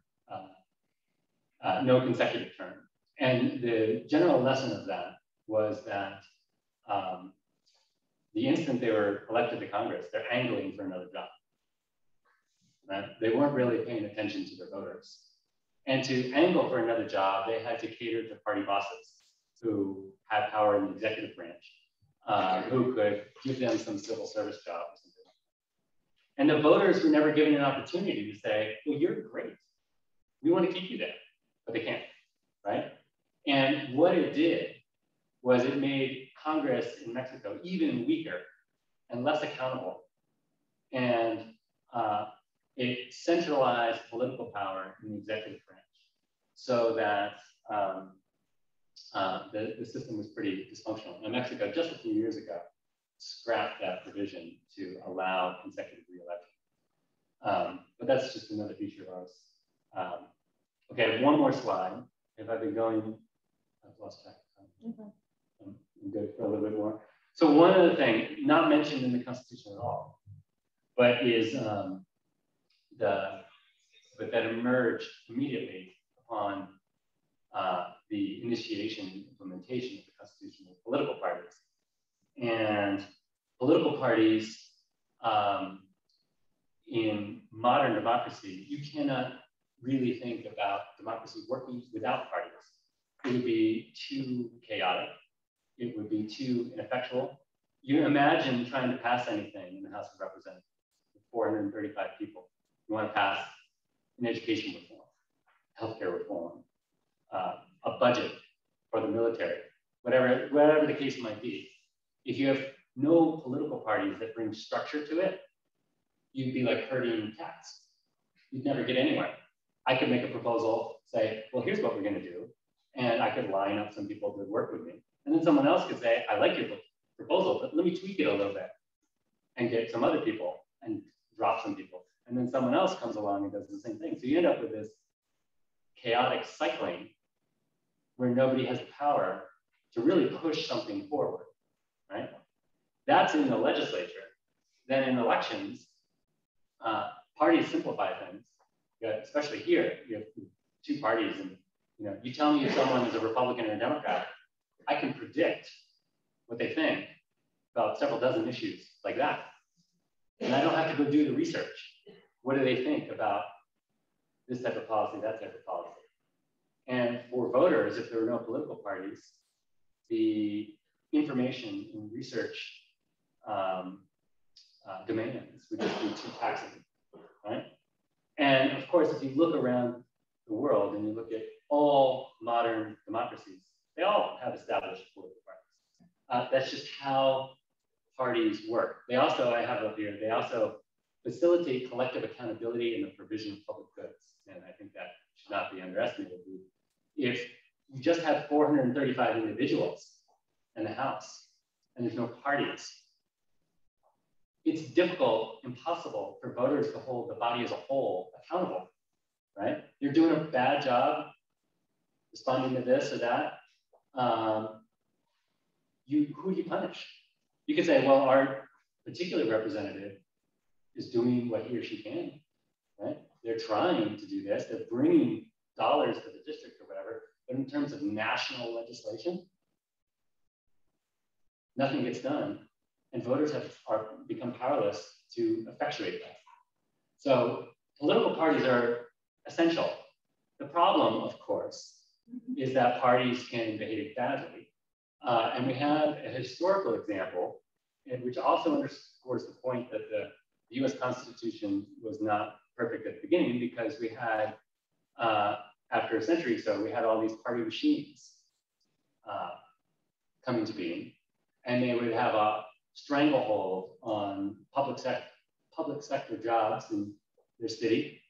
no consecutive term. And the general lesson of that was that the instant they were elected to Congress, they're angling for another job. Right? They weren't really paying attention to their voters. And to angle for another job, they had to cater to party bosses who had power in the executive branch, who could give them some civil service job or something. And the voters were never given an opportunity to say, well, you're great. We want to keep you there, but they can't, right? And what it did was it made Congress in Mexico even weaker and less accountable. And it centralized political power in the executive branch so that the system was pretty dysfunctional. And Mexico, just a few years ago, scrapped that provision to allow consecutive re-election. But that's just another feature of ours. Okay, one more slide. If I've been going, I've lost track of time. I'm good for a little bit more. So one other thing, not mentioned in the Constitution at all, but is but that emerged immediately upon the initiation and implementation of the Constitution of political parties. And political parties in modern democracy, you cannot really think about democracy working without parties. It would be too chaotic. It would be too ineffectual. You imagine trying to pass anything in the House of Representatives with 435 people. You want to pass an education reform, healthcare reform, a budget for the military, whatever the case might be. If you have no political parties that bring structure to it, you'd be like herding cats. You'd never get anywhere. I could make a proposal, say, well, here's what we're going to do. And I could line up some people that work with me. And then someone else could say, I like your proposal, but let me tweak it a little bit and get some other people and drop some people. And then someone else comes along and does the same thing. So you end up with this chaotic cycling where nobody has the power to really push something forward, right? That's in the legislature. Then in elections, parties simplify things. Especially here, you have 2 parties, and you tell me if someone is a Republican or a Democrat, I can predict what they think about several dozen issues like that. And I don't have to go do the research. What do they think about this type of policy, that type of policy? And for voters, if there were no political parties, the information and research demands would just be too taxing, right? And of course, if you look around the world and you look at all modern democracies, they all have established political parties. That's just how parties work. They also, I have up here, they also facilitate collective accountability in the provision of public goods. And I think that should not be underestimated. If you just have 435 individuals in the House and there's no parties, it's difficult, impossible for voters to hold the body as a whole accountable, right? You're doing a bad job responding to this or that. Who do you punish? You could say, well, our particular representative is doing what he or she can, right? They're trying to do this. They're bringing dollars to the district or whatever. But in terms of national legislation, nothing gets done. And voters are become powerless to effectuate that. So political parties are essential. The problem, of course, is that parties can behave badly. And we have a historical example, which also underscores the point that the US Constitution was not perfect at the beginning, because we had, after a century or so, we had all these party machines come into being, and they would have a stranglehold on public sector jobs in their city,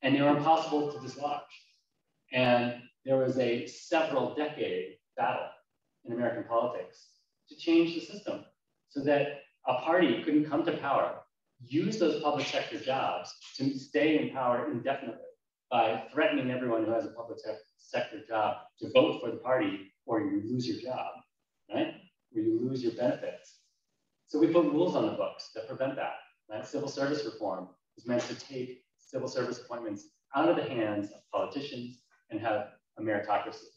and they were impossible to dislodge. And there was a several decade battle in American politics to change the system so that a party couldn't come to power, use those public sector jobs to stay in power indefinitely by threatening everyone who has a public sector job to vote for the party, or you lose your job, right? Or you lose your benefits. So we put rules on the books that prevent that. Right? Civil service reform is meant to take civil service appointments out of the hands of politicians and have a meritocracy.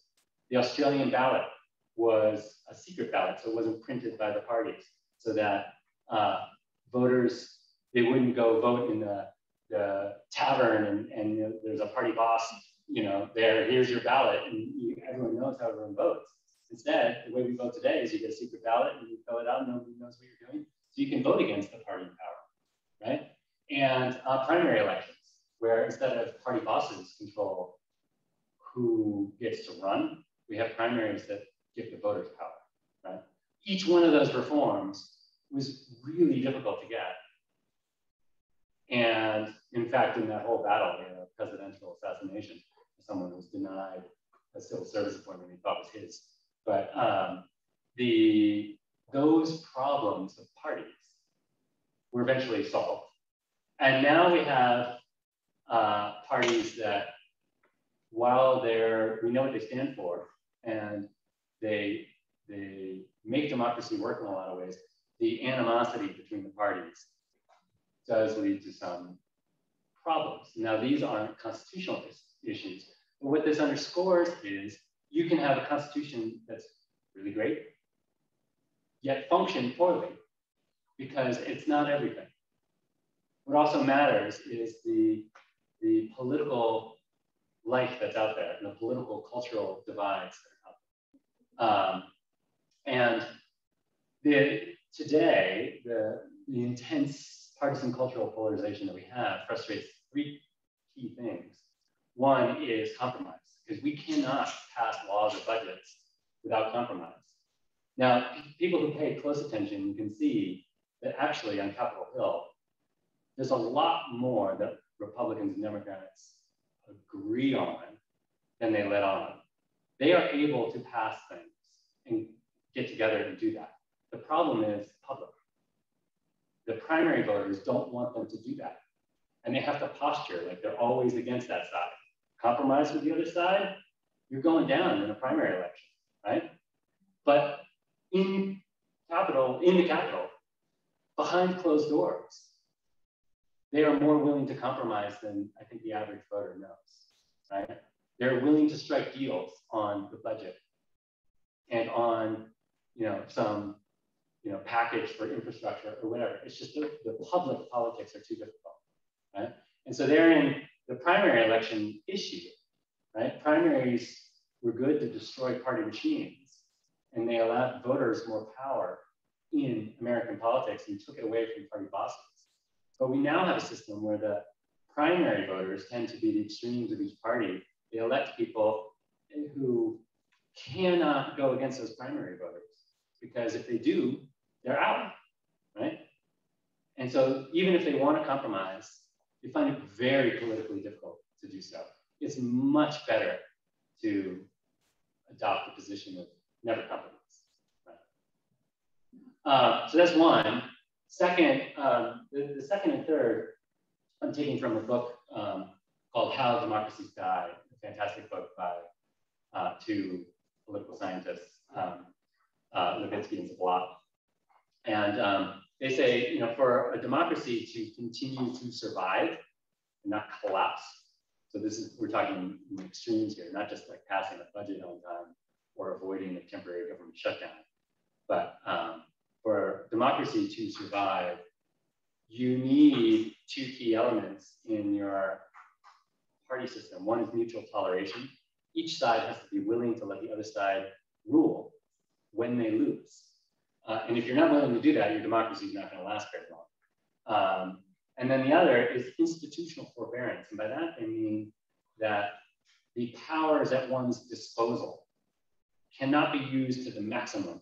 The Australian ballot was a secret ballot, so it wasn't printed by the parties, so that voters, they wouldn't go vote in the tavern and you know, there's a party boss, you know, here's your ballot, and everyone knows how everyone votes. Instead, the way we vote today is you get a secret ballot and you fill it out and nobody knows what you're doing. So you can vote against the party in power, right? And primary elections, where instead of party bosses control who gets to run, we have primaries that give the voters power, right? Each one of those reforms was really difficult to get. And in fact, in that whole battle, we had a presidential assassination. Someone was denied a civil service appointment he thought was his. But those problems of parties were eventually solved. And now we have parties that, while we know what they stand for, and they make democracy work in a lot of ways, the animosity between the parties does lead to some problems. Now, these aren't constitutional issues, but what this underscores is you can have a constitution that's really great, yet function poorly, because it's not everything. What also matters is the political life that's out there, and the political cultural divides that are out there. And today, the intense partisan cultural polarization that we have frustrates three key things. One is compromise, because we cannot pass laws or budgets without compromise. Now, people who pay close attention can see that actually on Capitol Hill, there's a lot more that Republicans and Democrats agree on than they let on. They are able to pass things and get together and do that. The problem is public. The primary voters don't want them to do that. And they have to posture like they're always against that side. Compromise with the other side, you're going down in a primary election, right? But in the Capitol, behind closed doors, they are more willing to compromise than I think the average voter knows, right? They're willing to strike deals on the budget and on, some, package for infrastructure or whatever. It's just the public politics are too difficult, right? And so therein, the primary election issue, right? Primaries were good to destroy party machines, and they allowed voters more power in American politics and took it away from party bosses. But we now have a system where the primary voters tend to be the extremes of each party. They elect people who cannot go against those primary voters, because if they do, they're out, right? And so even if they want to compromise, they find it very politically difficult to do so. It's much better to adopt the position of never compromise. Right? So that's one. Second, the second and third, I'm taking from a book called How Democracies Die, a fantastic book by two political scientists, Levitsky and Zablot. And they say, you know, for a democracy to continue to survive and not collapse. So this is, we're talking in extremes here, not just like passing a budget on time or avoiding a temporary government shutdown. But for democracy to survive, you need two key elements in your party system. One is mutual toleration. Each side has to be willing to let the other side rule when they lose. And if you're not willing to do that, your democracy is not going to last very long. And then the other is institutional forbearance. And by that, I mean that the powers at one's disposal cannot be used to the maximum,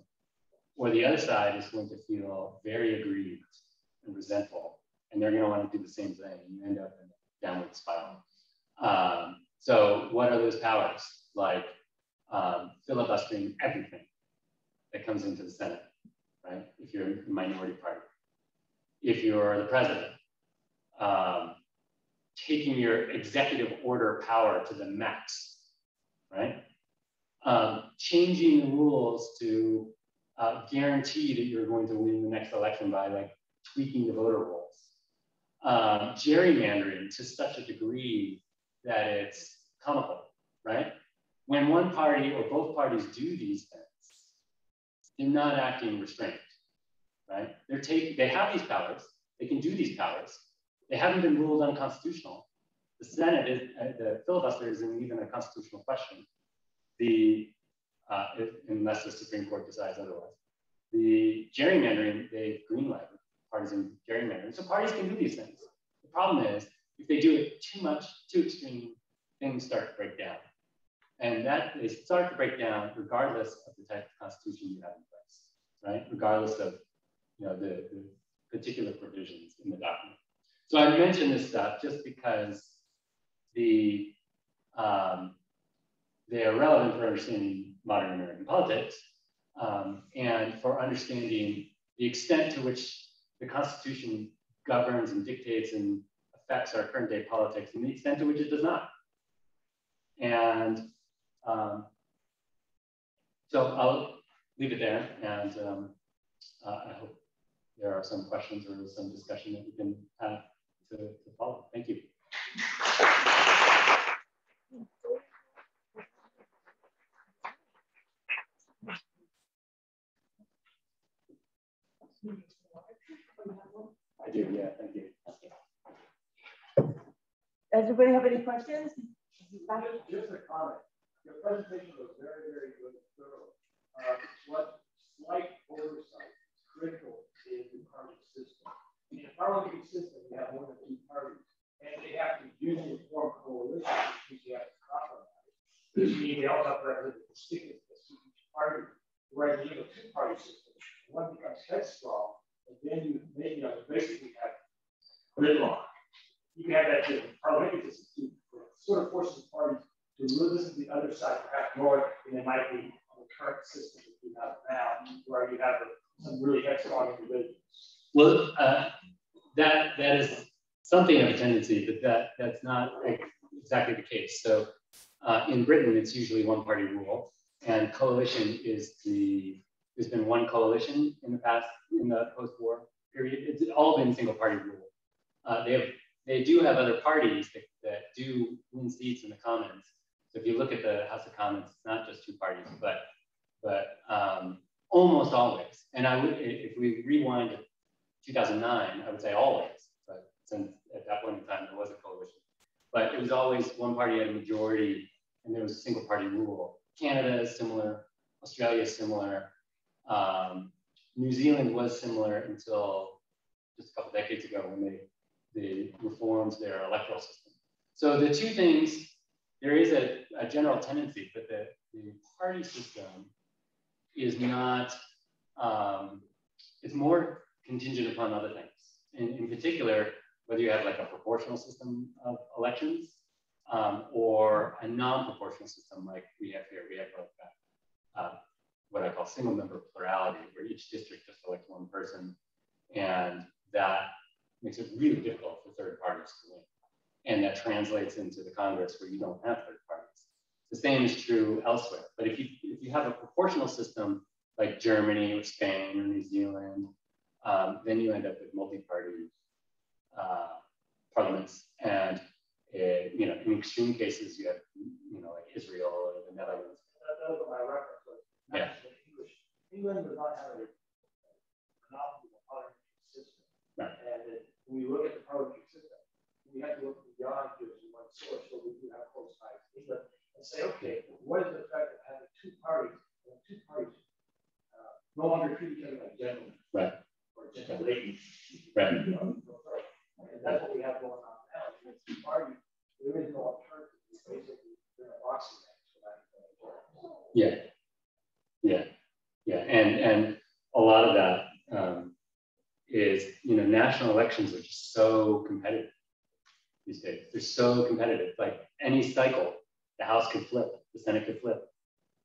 or the other side is going to feel very aggrieved and resentful, and they're going to want to do the same thing. You end up in a downward spiral. So what are those powers? Like filibustering everything that comes into the Senate, right? If you're a minority party. If you're the president, taking your executive order power to the max, right? Changing the rules to guarantee that you're going to win the next election by like tweaking the voter rolls. Gerrymandering to such a degree that it's comical, right? When one party or both parties do these things, they're not acting restrained, right? They have these powers, they can do these powers. They haven't been ruled unconstitutional. The Senate is, the filibuster isn't even a constitutional question. Unless the Supreme Court decides otherwise. The gerrymandering, they greenlight partisan gerrymandering. So parties can do these things. The problem is, if they do it too much, too extreme, things start to break down. And that they start to break down regardless of the type of constitution you have in place, right? Regardless of, you know, the particular provisions in the document. So I mention this stuff just because they are relevant for understanding modern American politics and for understanding the extent to which the Constitution governs and dictates and affects our current day politics and the extent to which it does not. And so I'll leave it there, and I hope there are some questions or some discussion that we can have to follow. Thank you. I do, yeah, thank you. Does anybody have any questions? Just a comment. Your presentation was very, very good and thorough. What slight oversight is critical in the party system. In a parliamentary system, you have more than 2 parties, and they have to usually form coalitions, which you have to compromise. Which means they also have to represent the constituencies of each party. Whereas you have a 2-party system, one becomes headstrong, and then you basically have gridlock. You can have that in parliamentary system to sort of force the parties to listen to the other side perhaps more than they might be on the current system that we have now, where you have some really headstrong individuals. Well, that is something of a tendency, but that's not exactly the case. So in Britain, it's usually 1-party rule, and coalition there's been one coalition in the past, in the post-war period. It's all been single-party rule. They do have other parties that do win seats in the Commons. So if you look at the House of Commons, it's not just 2 parties, but almost always. And if we rewind to 2009, I would say always, but since at that point in time there was a coalition. But it was always 1 party had a majority, and there was a single-party rule. Canada is similar, Australia is similar. New Zealand was similar until just a couple decades ago when they reformed their electoral system. So the 2 things, there is a general tendency, but the party system is not, it's more contingent upon other things. In particular, whether you have like a proportional system of elections or a non-proportional system like we have here. We have what I call single member plurality, where each district just elects 1 person, and that makes it really difficult for third parties to win. And that translates into the Congress where you don't have third parties. The same is true elsewhere. But if you have a proportional system like Germany or Spain or New Zealand then you end up with multi-party parliaments. And you know, in extreme cases, you have, you know, like Israel or the Netherlands. That was my reference. Yeah. England does not have a monopoly of parliamentary system. Right. And when we look at the parliamentary system, we have to look beyond just one source. So we do have close ties to England and say, okay, what is the effect of having two parties no longer treat each other like gentlemen? Right. Or gentle ladies. Right. And that's what we have going on now. It's two parties. There is no alternative. It's basically they're a boxing match. Yeah. Yeah. Yeah. And a lot of that is, you know, national elections are just so competitive these days. They're so competitive. Like any cycle, the House could flip, the Senate could flip.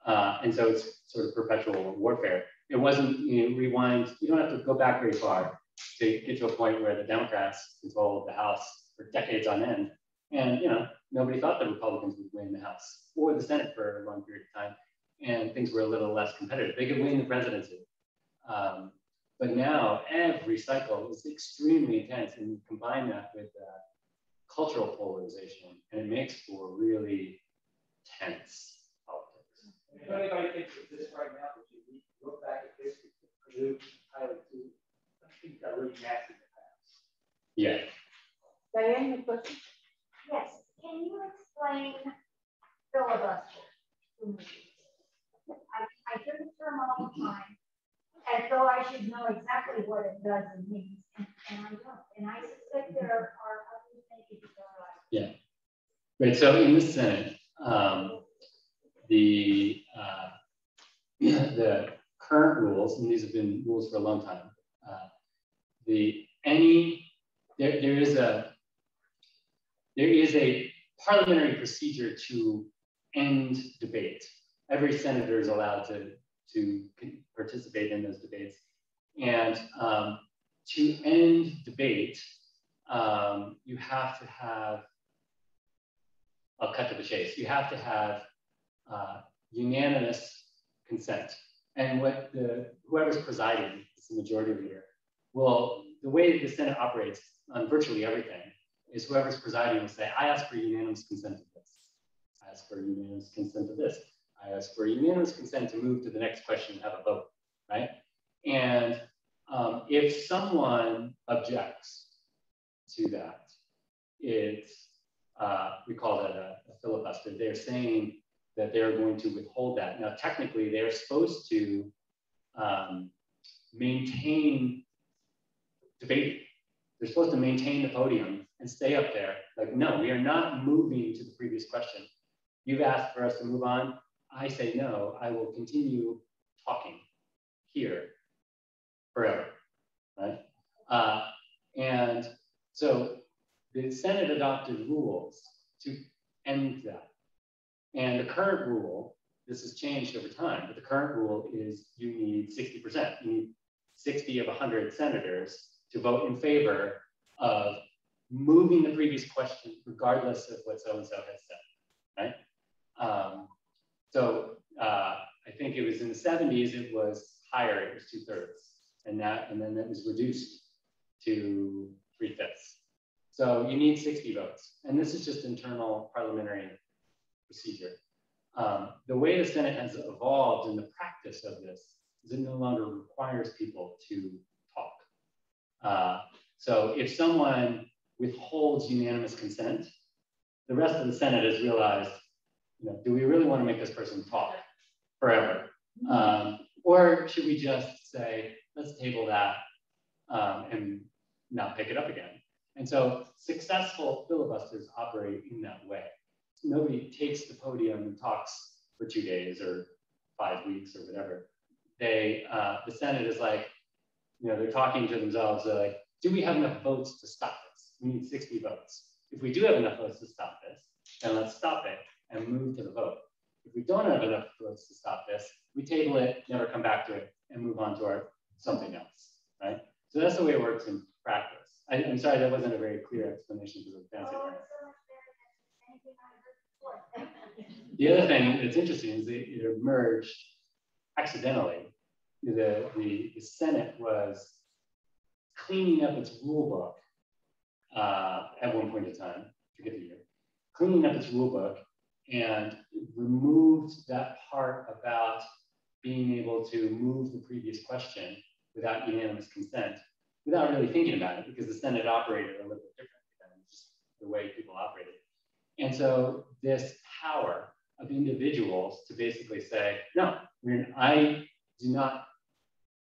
And so it's sort of perpetual warfare. It wasn't, you know, rewind, you don't have to go back very far to get to a point where the Democrats controlled the House for decades on end. And, you know, nobody thought the Republicans would win the House or the Senate for a long period of time. And things were a little less competitive. They could win the presidency. But now every cycle is extremely intense, and you combine that with cultural polarization, and it makes for really tense politics. If anybody thinks of this right now, if you look back at this, Purdue, Tyler, too, I think that really massive in the past. Yeah. Diane, your question? Yes. Can you explain filibuster to me? I hear the term all the time, as though I should know exactly what it does and means, and I don't. And I suspect there are others maybe that don't. Yeah. Right. So in the Senate, the current rules, and these have been rules for a long time. There is a parliamentary procedure to end debate. Every senator is allowed to participate in those debates. And to end debate, you have to have, I'll cut to the chase, you have to have unanimous consent. And what whoever's presiding, it's the majority leader, well, the way the Senate operates on virtually everything is whoever's presiding will say, I ask for unanimous consent of this. I ask for unanimous consent of this. I ask for unanimous consent to move to the next question and have a vote, right? And if someone objects to that, it's, we call that a filibuster. They're saying that they're going to withhold that. Now, technically, they're supposed to maintain debating. They're supposed to maintain the podium and stay up there. Like, no, we are not moving to the previous question. You've asked for us to move on. I say no, I will continue talking here forever, right? And so the Senate adopted rules to end that. And the current rule, this has changed over time, but the current rule is you need 60%. You need 60 of 100 senators to vote in favor of moving the previous question, regardless of what so-and-so has said, right? I think it was in the 70s, it was higher, it was 2/3. And then it was reduced to 3/5. So you need 60 votes. And this is just internal parliamentary procedure. The way the Senate has evolved in the practice of this is it no longer requires people to talk. So if someone withholds unanimous consent, the rest of the Senate has realized, you know, do we really want to make this person talk forever? Or should we just say, let's table that and not pick it up again? And so successful filibusters operate in that way. Nobody takes the podium and talks for 2 days or 5 weeks or whatever. The Senate is like, you know, they're talking to themselves. They're like, do we have enough votes to stop this? We need 60 votes. If we do have enough votes to stop this, then let's stop it and move to the vote. If we don't have enough votes to stop this, we table it, never come back to it, and move on to something else, right? So that's the way it works in practice. I'm sorry, that wasn't a very clear explanation because of fancy. The other thing that's interesting is it emerged accidentally. The Senate was cleaning up its rule book at one point in time, forget the year, cleaning up its rule book and removed that part about being able to move the previous question without unanimous consent, without really thinking about it, because the Senate operated a little bit differently than just the way people operated. And so this power of individuals to basically say, no, I do not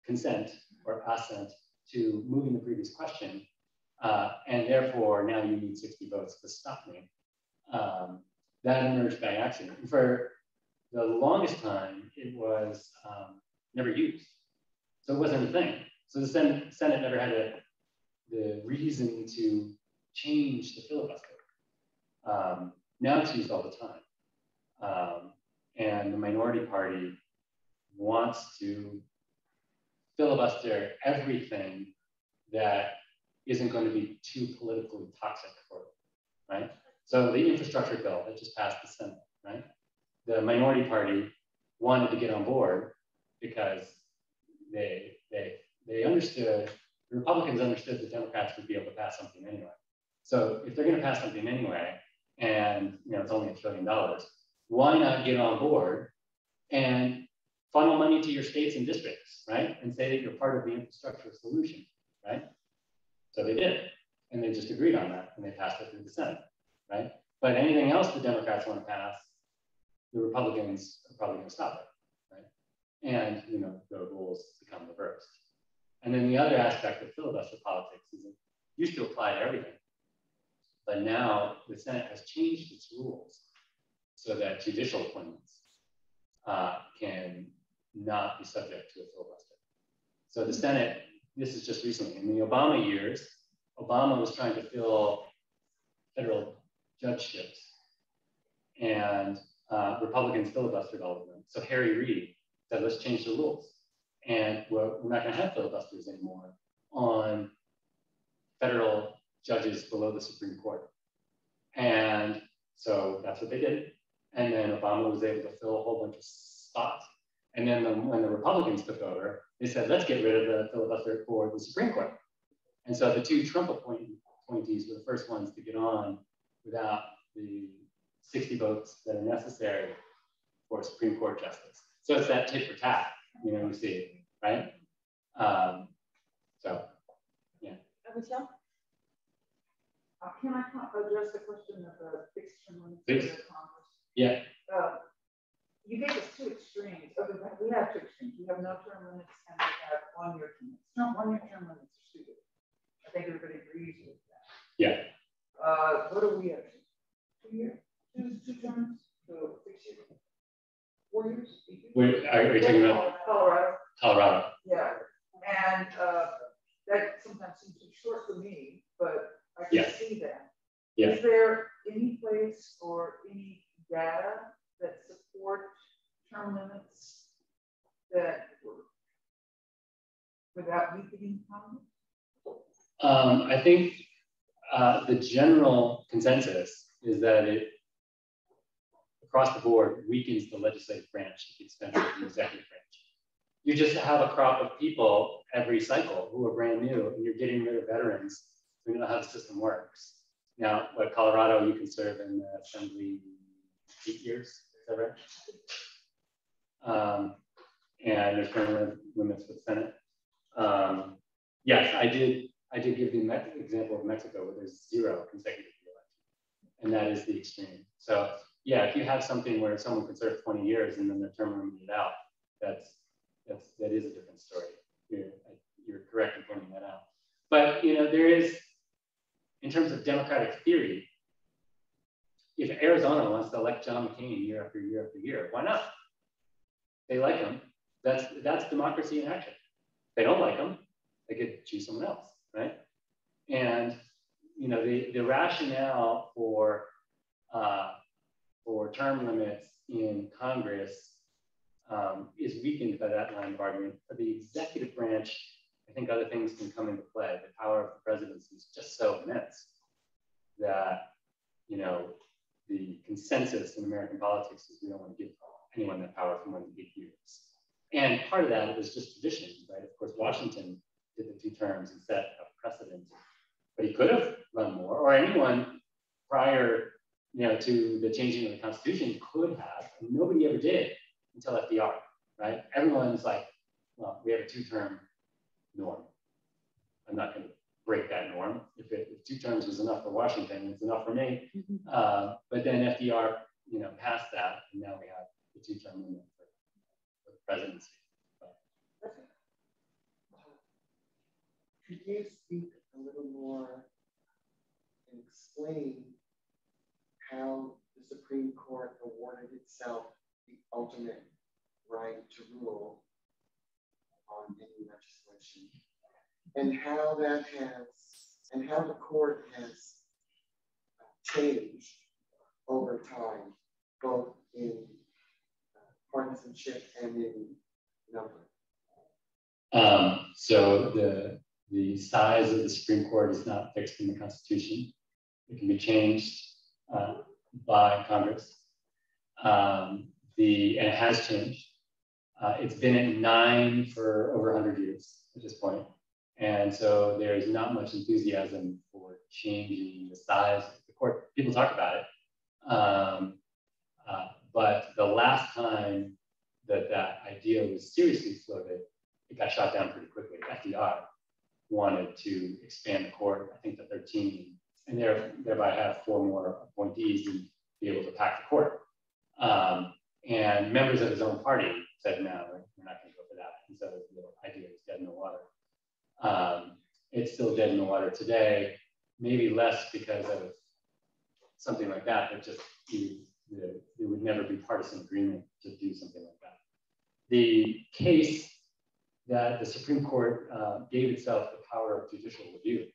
consent or assent to moving the previous question, and therefore now you need 60 votes to stop me. That emerged by accident. And for the longest time, it was never used. So it wasn't a thing. So the Senate never had the reason to change the filibuster. Now it's used all the time. And the minority party wants to filibuster everything that isn't going to be too politically toxic for it, right? So the infrastructure bill that just passed the Senate, right? The minority party wanted to get on board because they understood, the Republicans understood the Democrats would be able to pass something anyway. So if they're going to pass something anyway, and it's only $1 trillion, why not get on board and funnel money to your states and districts, right? And say that you're part of the infrastructure solution, right? So they did, and they just agreed on that, and they passed it through the Senate, right? But anything else the Democrats want to pass, the Republicans are probably going to stop it, right? And the rules become reversed. And then the other aspect of filibuster politics is it used to apply to everything, but now the Senate has changed its rules so that judicial appointments can not be subject to a filibuster. So the Senate, this is just recently, in the Obama years, Obama was trying to fill federal judgeships, and Republicans filibustered all of them. So Harry Reid said, let's change the rules. And we're not going to have filibusters anymore on federal judges below the Supreme Court. And so that's what they did. And then Obama was able to fill a whole bunch of spots. And then when the Republicans took over, they said, let's get rid of the filibuster for the Supreme Court. And so the two Trump appointees were the first ones to get on without the 60 votes that are necessary for a Supreme Court justice. So it's that tit for tat, you see, right? So, yeah. Michelle? Can I address the question of the fixed term limits Please. of Congress? Yeah. You gave us two extremes. We have two extremes. We have no term limits and we have 1 year term limits. No, 1 year term limits are stupid. I think everybody agrees with that. Yeah. What do we have? 2 years? Two terms? So 6 years? 4 years? Are we talking about Colorado? Colorado. Yeah. And that sometimes seems too short for me, but I can see that. Yeah. Is there any place or any data that support term limits that without weakening Congress? I think the general consensus is that it, across the board, weakens the legislative branch at the expense of the executive branch. You just have a crop of people every cycle who are brand new, and you're getting rid of veterans who know how the system works. Now, like Colorado, you can serve in the assembly 8 years, is that right? And there's term limits for the Senate. Yes, I did give the example of Mexico where there's 0 consecutive re-election, and that is the extreme. So yeah, if you have something where someone can serve 20 years and then they're term limited out, that is a different story. You're correct in pointing that out. But there is, in terms of democratic theory, if Arizona wants to elect John McCain year after year after year, why not? They like him. That's democracy in action. If they don't like him, they could choose someone else, right? And the rationale for term limits in Congress is weakened by that line of argument. For the executive branch, I think other things can come into play. The power of the presidency is just so immense that the consensus in American politics is we don't want to give anyone that power for more than 8 years. And part of that was just tradition, right? Of course, Washington did the 2 terms and set a precedent. But he could have run more, or anyone prior, to the changing of the Constitution could have, and nobody ever did until FDR, right? Everyone's like, well, we have a 2-term norm. I'm not going to break that norm. If 2 terms was enough for Washington, it's enough for me. But then FDR, passed that, and now we have the 2-term limit for the presidency. Could you speak a little more and explain how the Supreme Court awarded itself the ultimate right to rule on any legislation, and how the court has changed over time, both in partisanship and in number? So the size of the Supreme Court is not fixed in the Constitution. It can be changed by Congress. And it has changed. It's been at 9 for over 100 years at this point. And so there's not much enthusiasm for changing the size of the court. People talk about it. But the last time that idea was seriously floated, it got shot down pretty quickly. FDR wanted to expand the court, I think, to 13, and thereby have 4 more appointees and be able to pack the court. And members of his own party said, no, we're not going to go for that. And so the idea was dead in the water. It's still dead in the water today, maybe less because of something like that, but just there would never be partisan agreement to do something like that. The case that the Supreme Court gave itself the power of judicial review.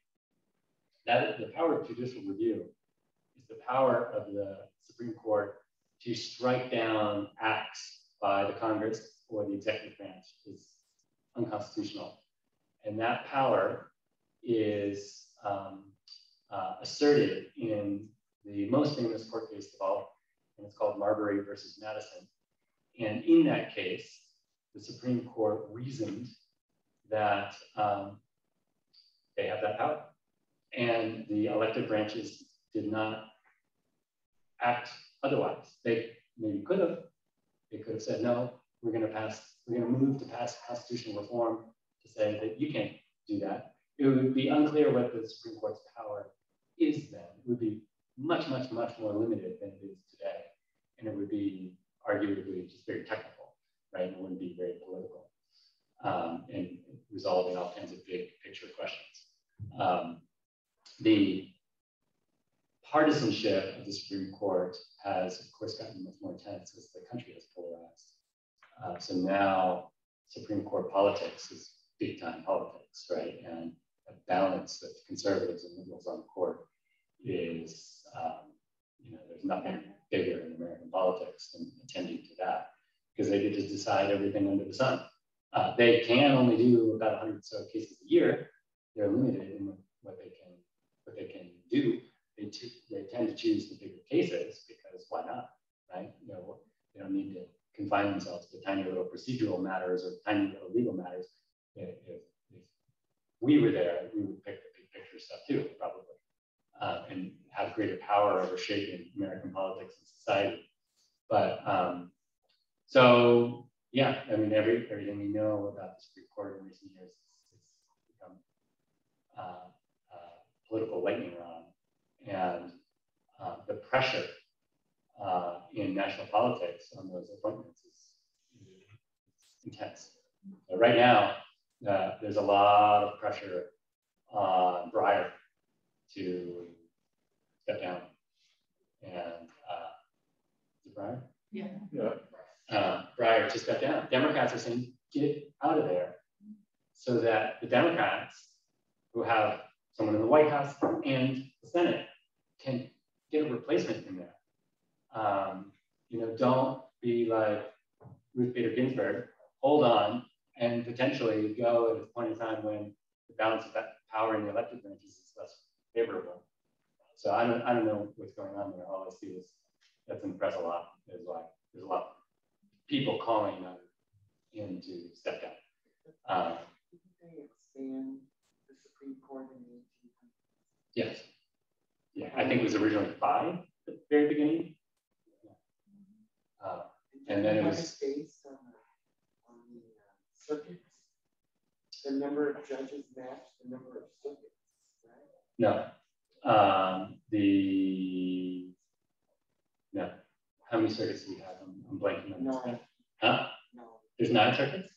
The power of judicial review is the power of the Supreme Court to strike down acts by the Congress or the executive branch is unconstitutional. And that power is asserted in the most famous court case of all, and it's called Marbury versus Madison. And in that case, the Supreme Court reasoned that they have that power. And the elected branches did not act otherwise. They maybe could have. They could have said, no, we're going to move to pass constitutional reform to say that you can't do that. It would be unclear what the Supreme Court's power is then. It would be much, much, much more limited than it is today. And it would be arguably just very technical, right? It wouldn't be very political and resolving all kinds of big picture questions. The partisanship of the Supreme Court has, of course, gotten much more intense as the country has polarized. So now Supreme Court politics is big time politics, right? And a balance of conservatives and liberals on the court is, there's nothing bigger in American politics than attending to that, because they get to decide everything under the sun. They can only do about 100 or so cases a year. They're limited in what they can do. They tend to choose the bigger cases because why not, right? They don't need to confine themselves to tiny little procedural matters or tiny little legal matters. If we were there, we would pick the big picture stuff too, probably, and have greater power over shaping American politics and society. But so yeah, I mean, everything we know about the Supreme Court in recent years, it's become political lightning rod, and the pressure in national politics on those appointments is intense. So right now, there's a lot of pressure on Breyer to step down. And is it Breyer? Yeah. Breyer to step down. Democrats are saying, get out of there, so that the Democrats, who have someone in the White House and the Senate, can get a replacement in there. Don't be like Ruth Bader Ginsburg, hold on, and potentially go at a point in time when the balance of that power in the elected branches is less favorable. So I don't know what's going on there. All I see is that's in the press a lot. There's a lot of people calling him to step down. You think they expand the Supreme Court in the 1800s? Yes. Yeah, I think it was originally 5 at the very beginning. And then it was based on the circuits. The number of judges matched the number of circuits, right? no. No. How many circuits do we have? I'm blanking on this. No. Huh? No. There's 9 circuits?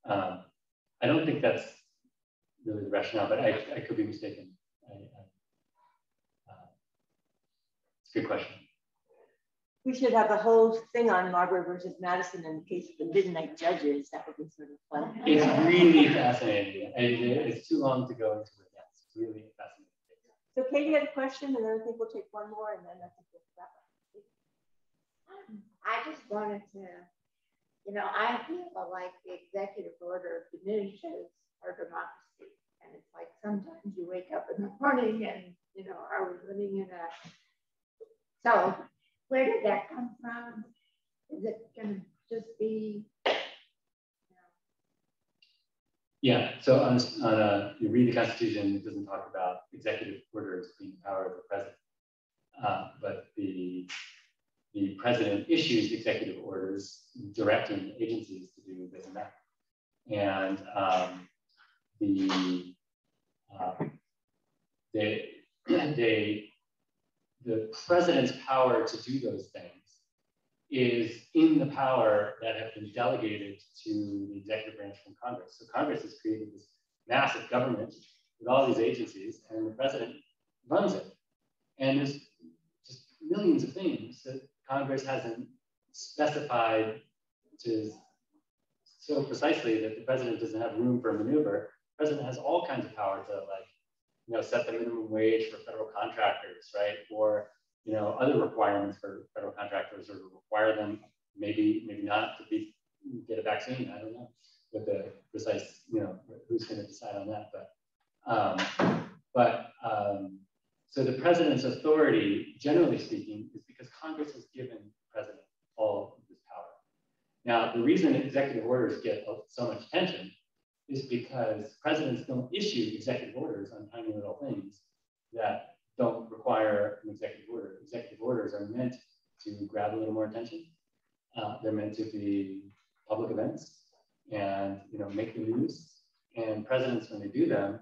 I don't think that's really the rationale, but I could be mistaken. It's a good question. We should have a whole thing on Marbury versus Madison in the case of the midnight judges. That would be sort of fun. It's really fascinating. It's too long to go into it. Yeah, it's really fascinating. So Katie had a question, and then I think we'll take one more, and then I think we'll wrap up. I just wanted to, I feel like the executive order diminishes our democracy. And it's like sometimes you wake up in the morning and, are we living in a, so where did that come from? Is it going to just be, Yeah, so you read the Constitution, it doesn't talk about executive orders being the power of the president. But the president issues executive orders directing agencies to do this and that. And the president's power to do those things is in the power that have been delegated to the executive branch from Congress. So Congress has created this massive government with all these agencies, and the president runs it. And there's just millions of things that Congress hasn't specified to so precisely that the president doesn't have room for maneuver. The president has all kinds of power to set the minimum wage for federal contractors, right? Or other requirements for federal contractors, or to require them maybe not to get a vaccine. I don't know what the precise, who's going to decide on that. So the president's authority, generally speaking, is because Congress has given the president all of this power. Now, the reason executive orders get so much attention is because presidents don't issue executive orders on tiny little things that don't require an executive order. Executive orders are meant to grab a little more attention. They're meant to be public events and make the news. And presidents, when they do them,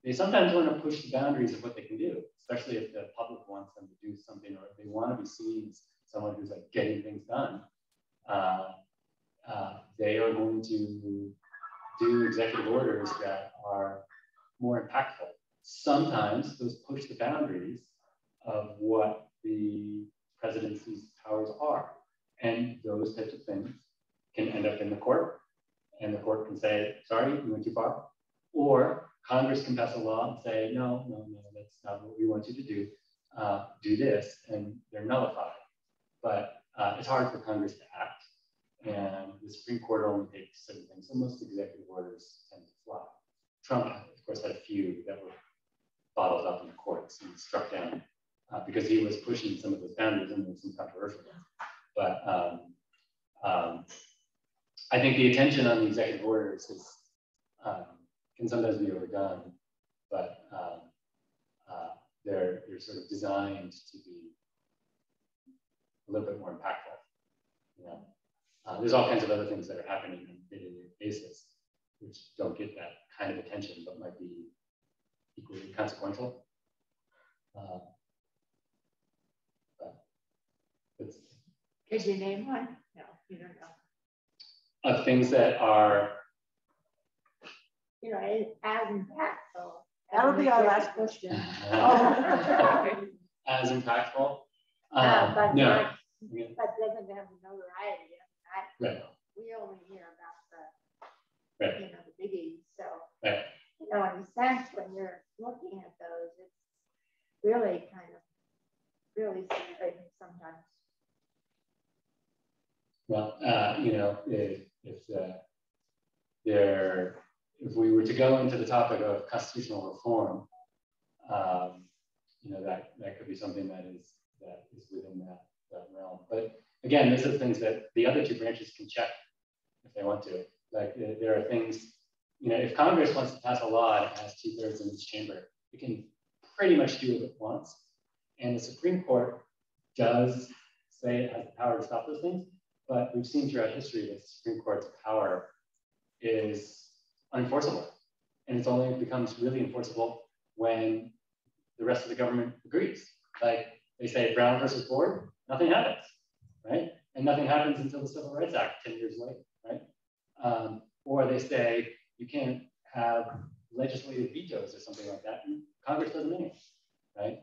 they sometimes want to push the boundaries of what they can do, especially if the public wants them to do something, or if they want to be seen as someone who's like getting things done. They are going to do executive orders that are more impactful. Sometimes those push the boundaries of what the presidency's powers are. And those types of things can end up in the court. And the court can say, sorry, you went too far. Or Congress can pass a law and say, no, that's not what we want you to do. Do this, and they're nullified. But it's hard for Congress to act. And the Supreme Court only takes certain things. So most executive orders tend to fly. Trump, of course, had a few that were bottled up in the courts and struck down because he was pushing some of those boundaries, and there was some controversial ones. But I think the attention on the executive orders can sometimes be overdone, but they're sort of designed to be a little bit more impactful. There's all kinds of other things that are happening on a day-to-day basis, which don't get that kind of attention, but might be equally consequential. Could you name one? No, you don't know. Of things that are, as impactful. That'll be our last question. as impactful. But No. But doesn't have notoriety. Right. We only hear about the, Right. the biggies. So, Right. in a sense, when you're looking at those, it's really kind of frustrating sometimes. Well, if we were to go into the topic of constitutional reform, that could be something that is within that realm. But again, these are the things that the other two branches can check if they want to. Like there are things, you know, if Congress wants to pass a law and it has 2/3 in each chamber, it can pretty much do what it wants. And the Supreme Court does say it has the power to stop those things, but we've seen throughout history that the Supreme Court's power is unenforceable. And it only becomes really enforceable when the rest of the government agrees. Like they say Brown versus Board, nothing happens, right? And nothing happens until the Civil Rights Act 10 years later, right? Or they say you can't have legislative vetoes or something like that. And Congress doesn't anyway, right?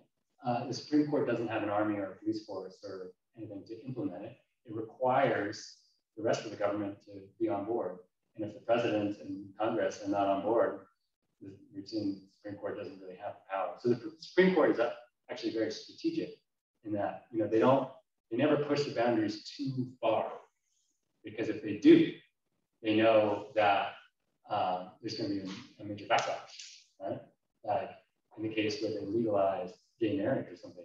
The Supreme Court doesn't have an army or a police force or anything to implement it. It requires the rest of the government to be on board. And if the president and Congress are not on board, we've seen the Supreme Court doesn't really have the power. So the Supreme Court is actually very strategic in that, you know, they never push the boundaries too far, because if they do, they know that there's going to be a major backlash, right? Like in the case where they legalized gay marriage or something.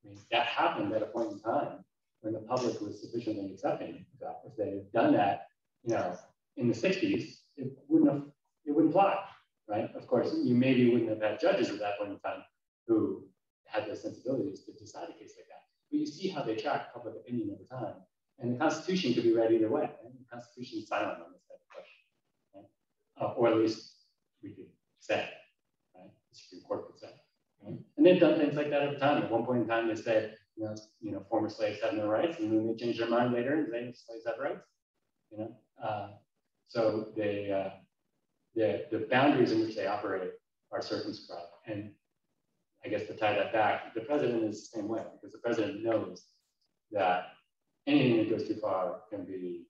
I mean, that happened at a point in time when the public was sufficiently accepting of that. If they had done that, you know, in the 60s, it wouldn't fly, right? Of course, you maybe wouldn't have had judges at that point in time who had those sensibilities to decide a case like that. But you see how they track public opinion over time. And the Constitution could be read either way. Right? The Constitution is silent on this type of question, right? Or at least we could say, right? The Supreme Court could say. Right? And they've done things like that over time. At one point in time, they said, you know, former slaves have no rights, and then they change their mind later and say slaves have rights. You know, so the boundaries in which they operate are circumscribed. And I guess to tie that back, the president is the same way, because the president knows that anything that goes too far can be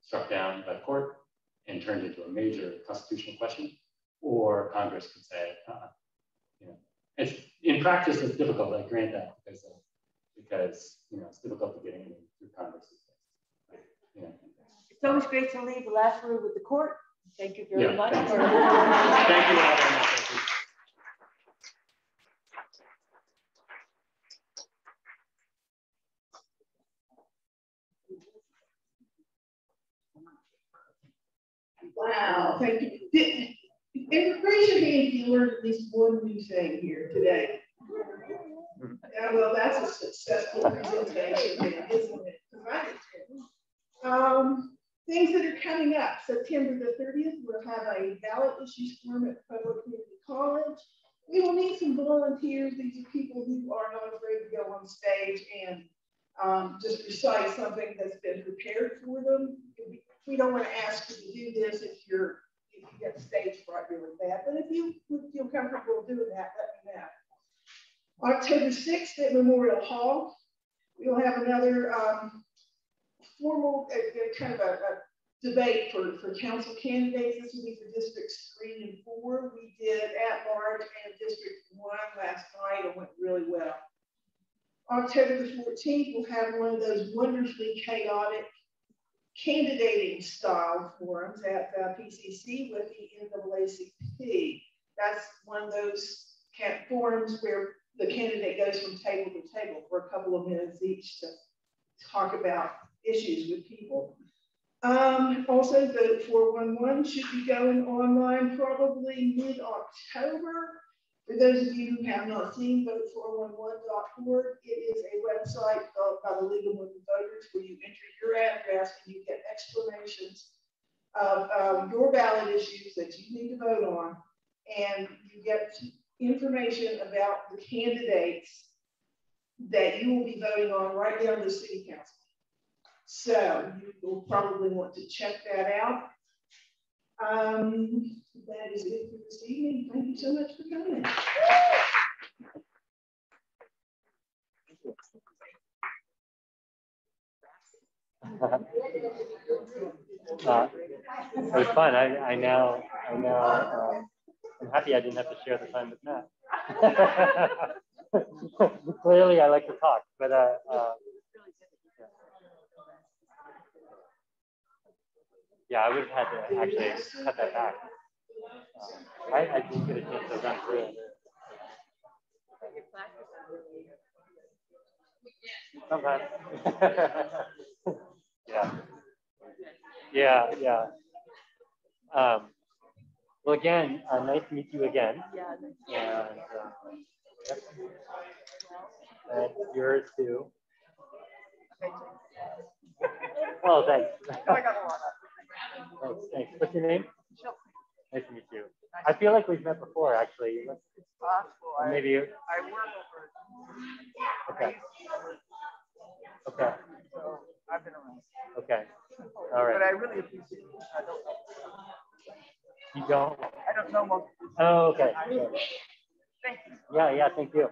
struck down by the court and turned into a major constitutional question, or Congress could say, you know, it's in practice it's difficult. I grant that because you know it's difficult to get anything through Congress. You know. It's always great to leave the last word with the court. Thank you very much. Thank you all very much. Wow, thank you. And raise your hand if you learned at least one new thing here today. Yeah, well, that's a successful presentation, then, isn't it? Things that are coming up. September the 30th, we'll have a ballot issues forum at Pueblo Community College. We will need some volunteers. These are people who are not afraid to go on stage and just recite something that's been prepared for them. We don't want to ask you to do this if you get stage fright really bad, but if you would feel comfortable doing that, let me know. October 6th at Memorial Hall, we'll have another formal kind of a debate for council candidates. This will be for districts 3 and 4. We did at large and district 1 last night. It went really well. October the 14th, we'll have one of those wonderfully chaotic candidating style forums at PCC with the NAACP. That's one of those forums where the candidate goes from table to table for a couple of minutes each to talk about issues with people. Also, Vote 411 should be going online probably mid-October. For those of you who have not seen vote411.org, it is a website developed by the League of Women Voters where you enter your address and you get explanations of your ballot issues that you need to vote on, and you get information about the candidates that you will be voting on right down to city council. So you will probably want to check that out. That is it for this evening. Thank you so much for coming. It was fun. I now I'm happy I didn't have to share the time with Matt. Clearly, I like to talk, but yeah, I would have had to actually cut that back. I didn't get a chance to run through it. Sometimes. Yeah. Well, again, nice to meet you again. Yeah. And, and yours too. Oh, thanks. Oh, I got a lot of Thanks. What's your name? Sure. Nice to meet you. I feel like we've met before, actually. It's possible. Or maybe. I work for. Okay. Okay. So I've been around. Okay. All right. But I really appreciate it. I don't know. You don't? I don't know most people. Oh, okay. Thank you. Yeah, thank you.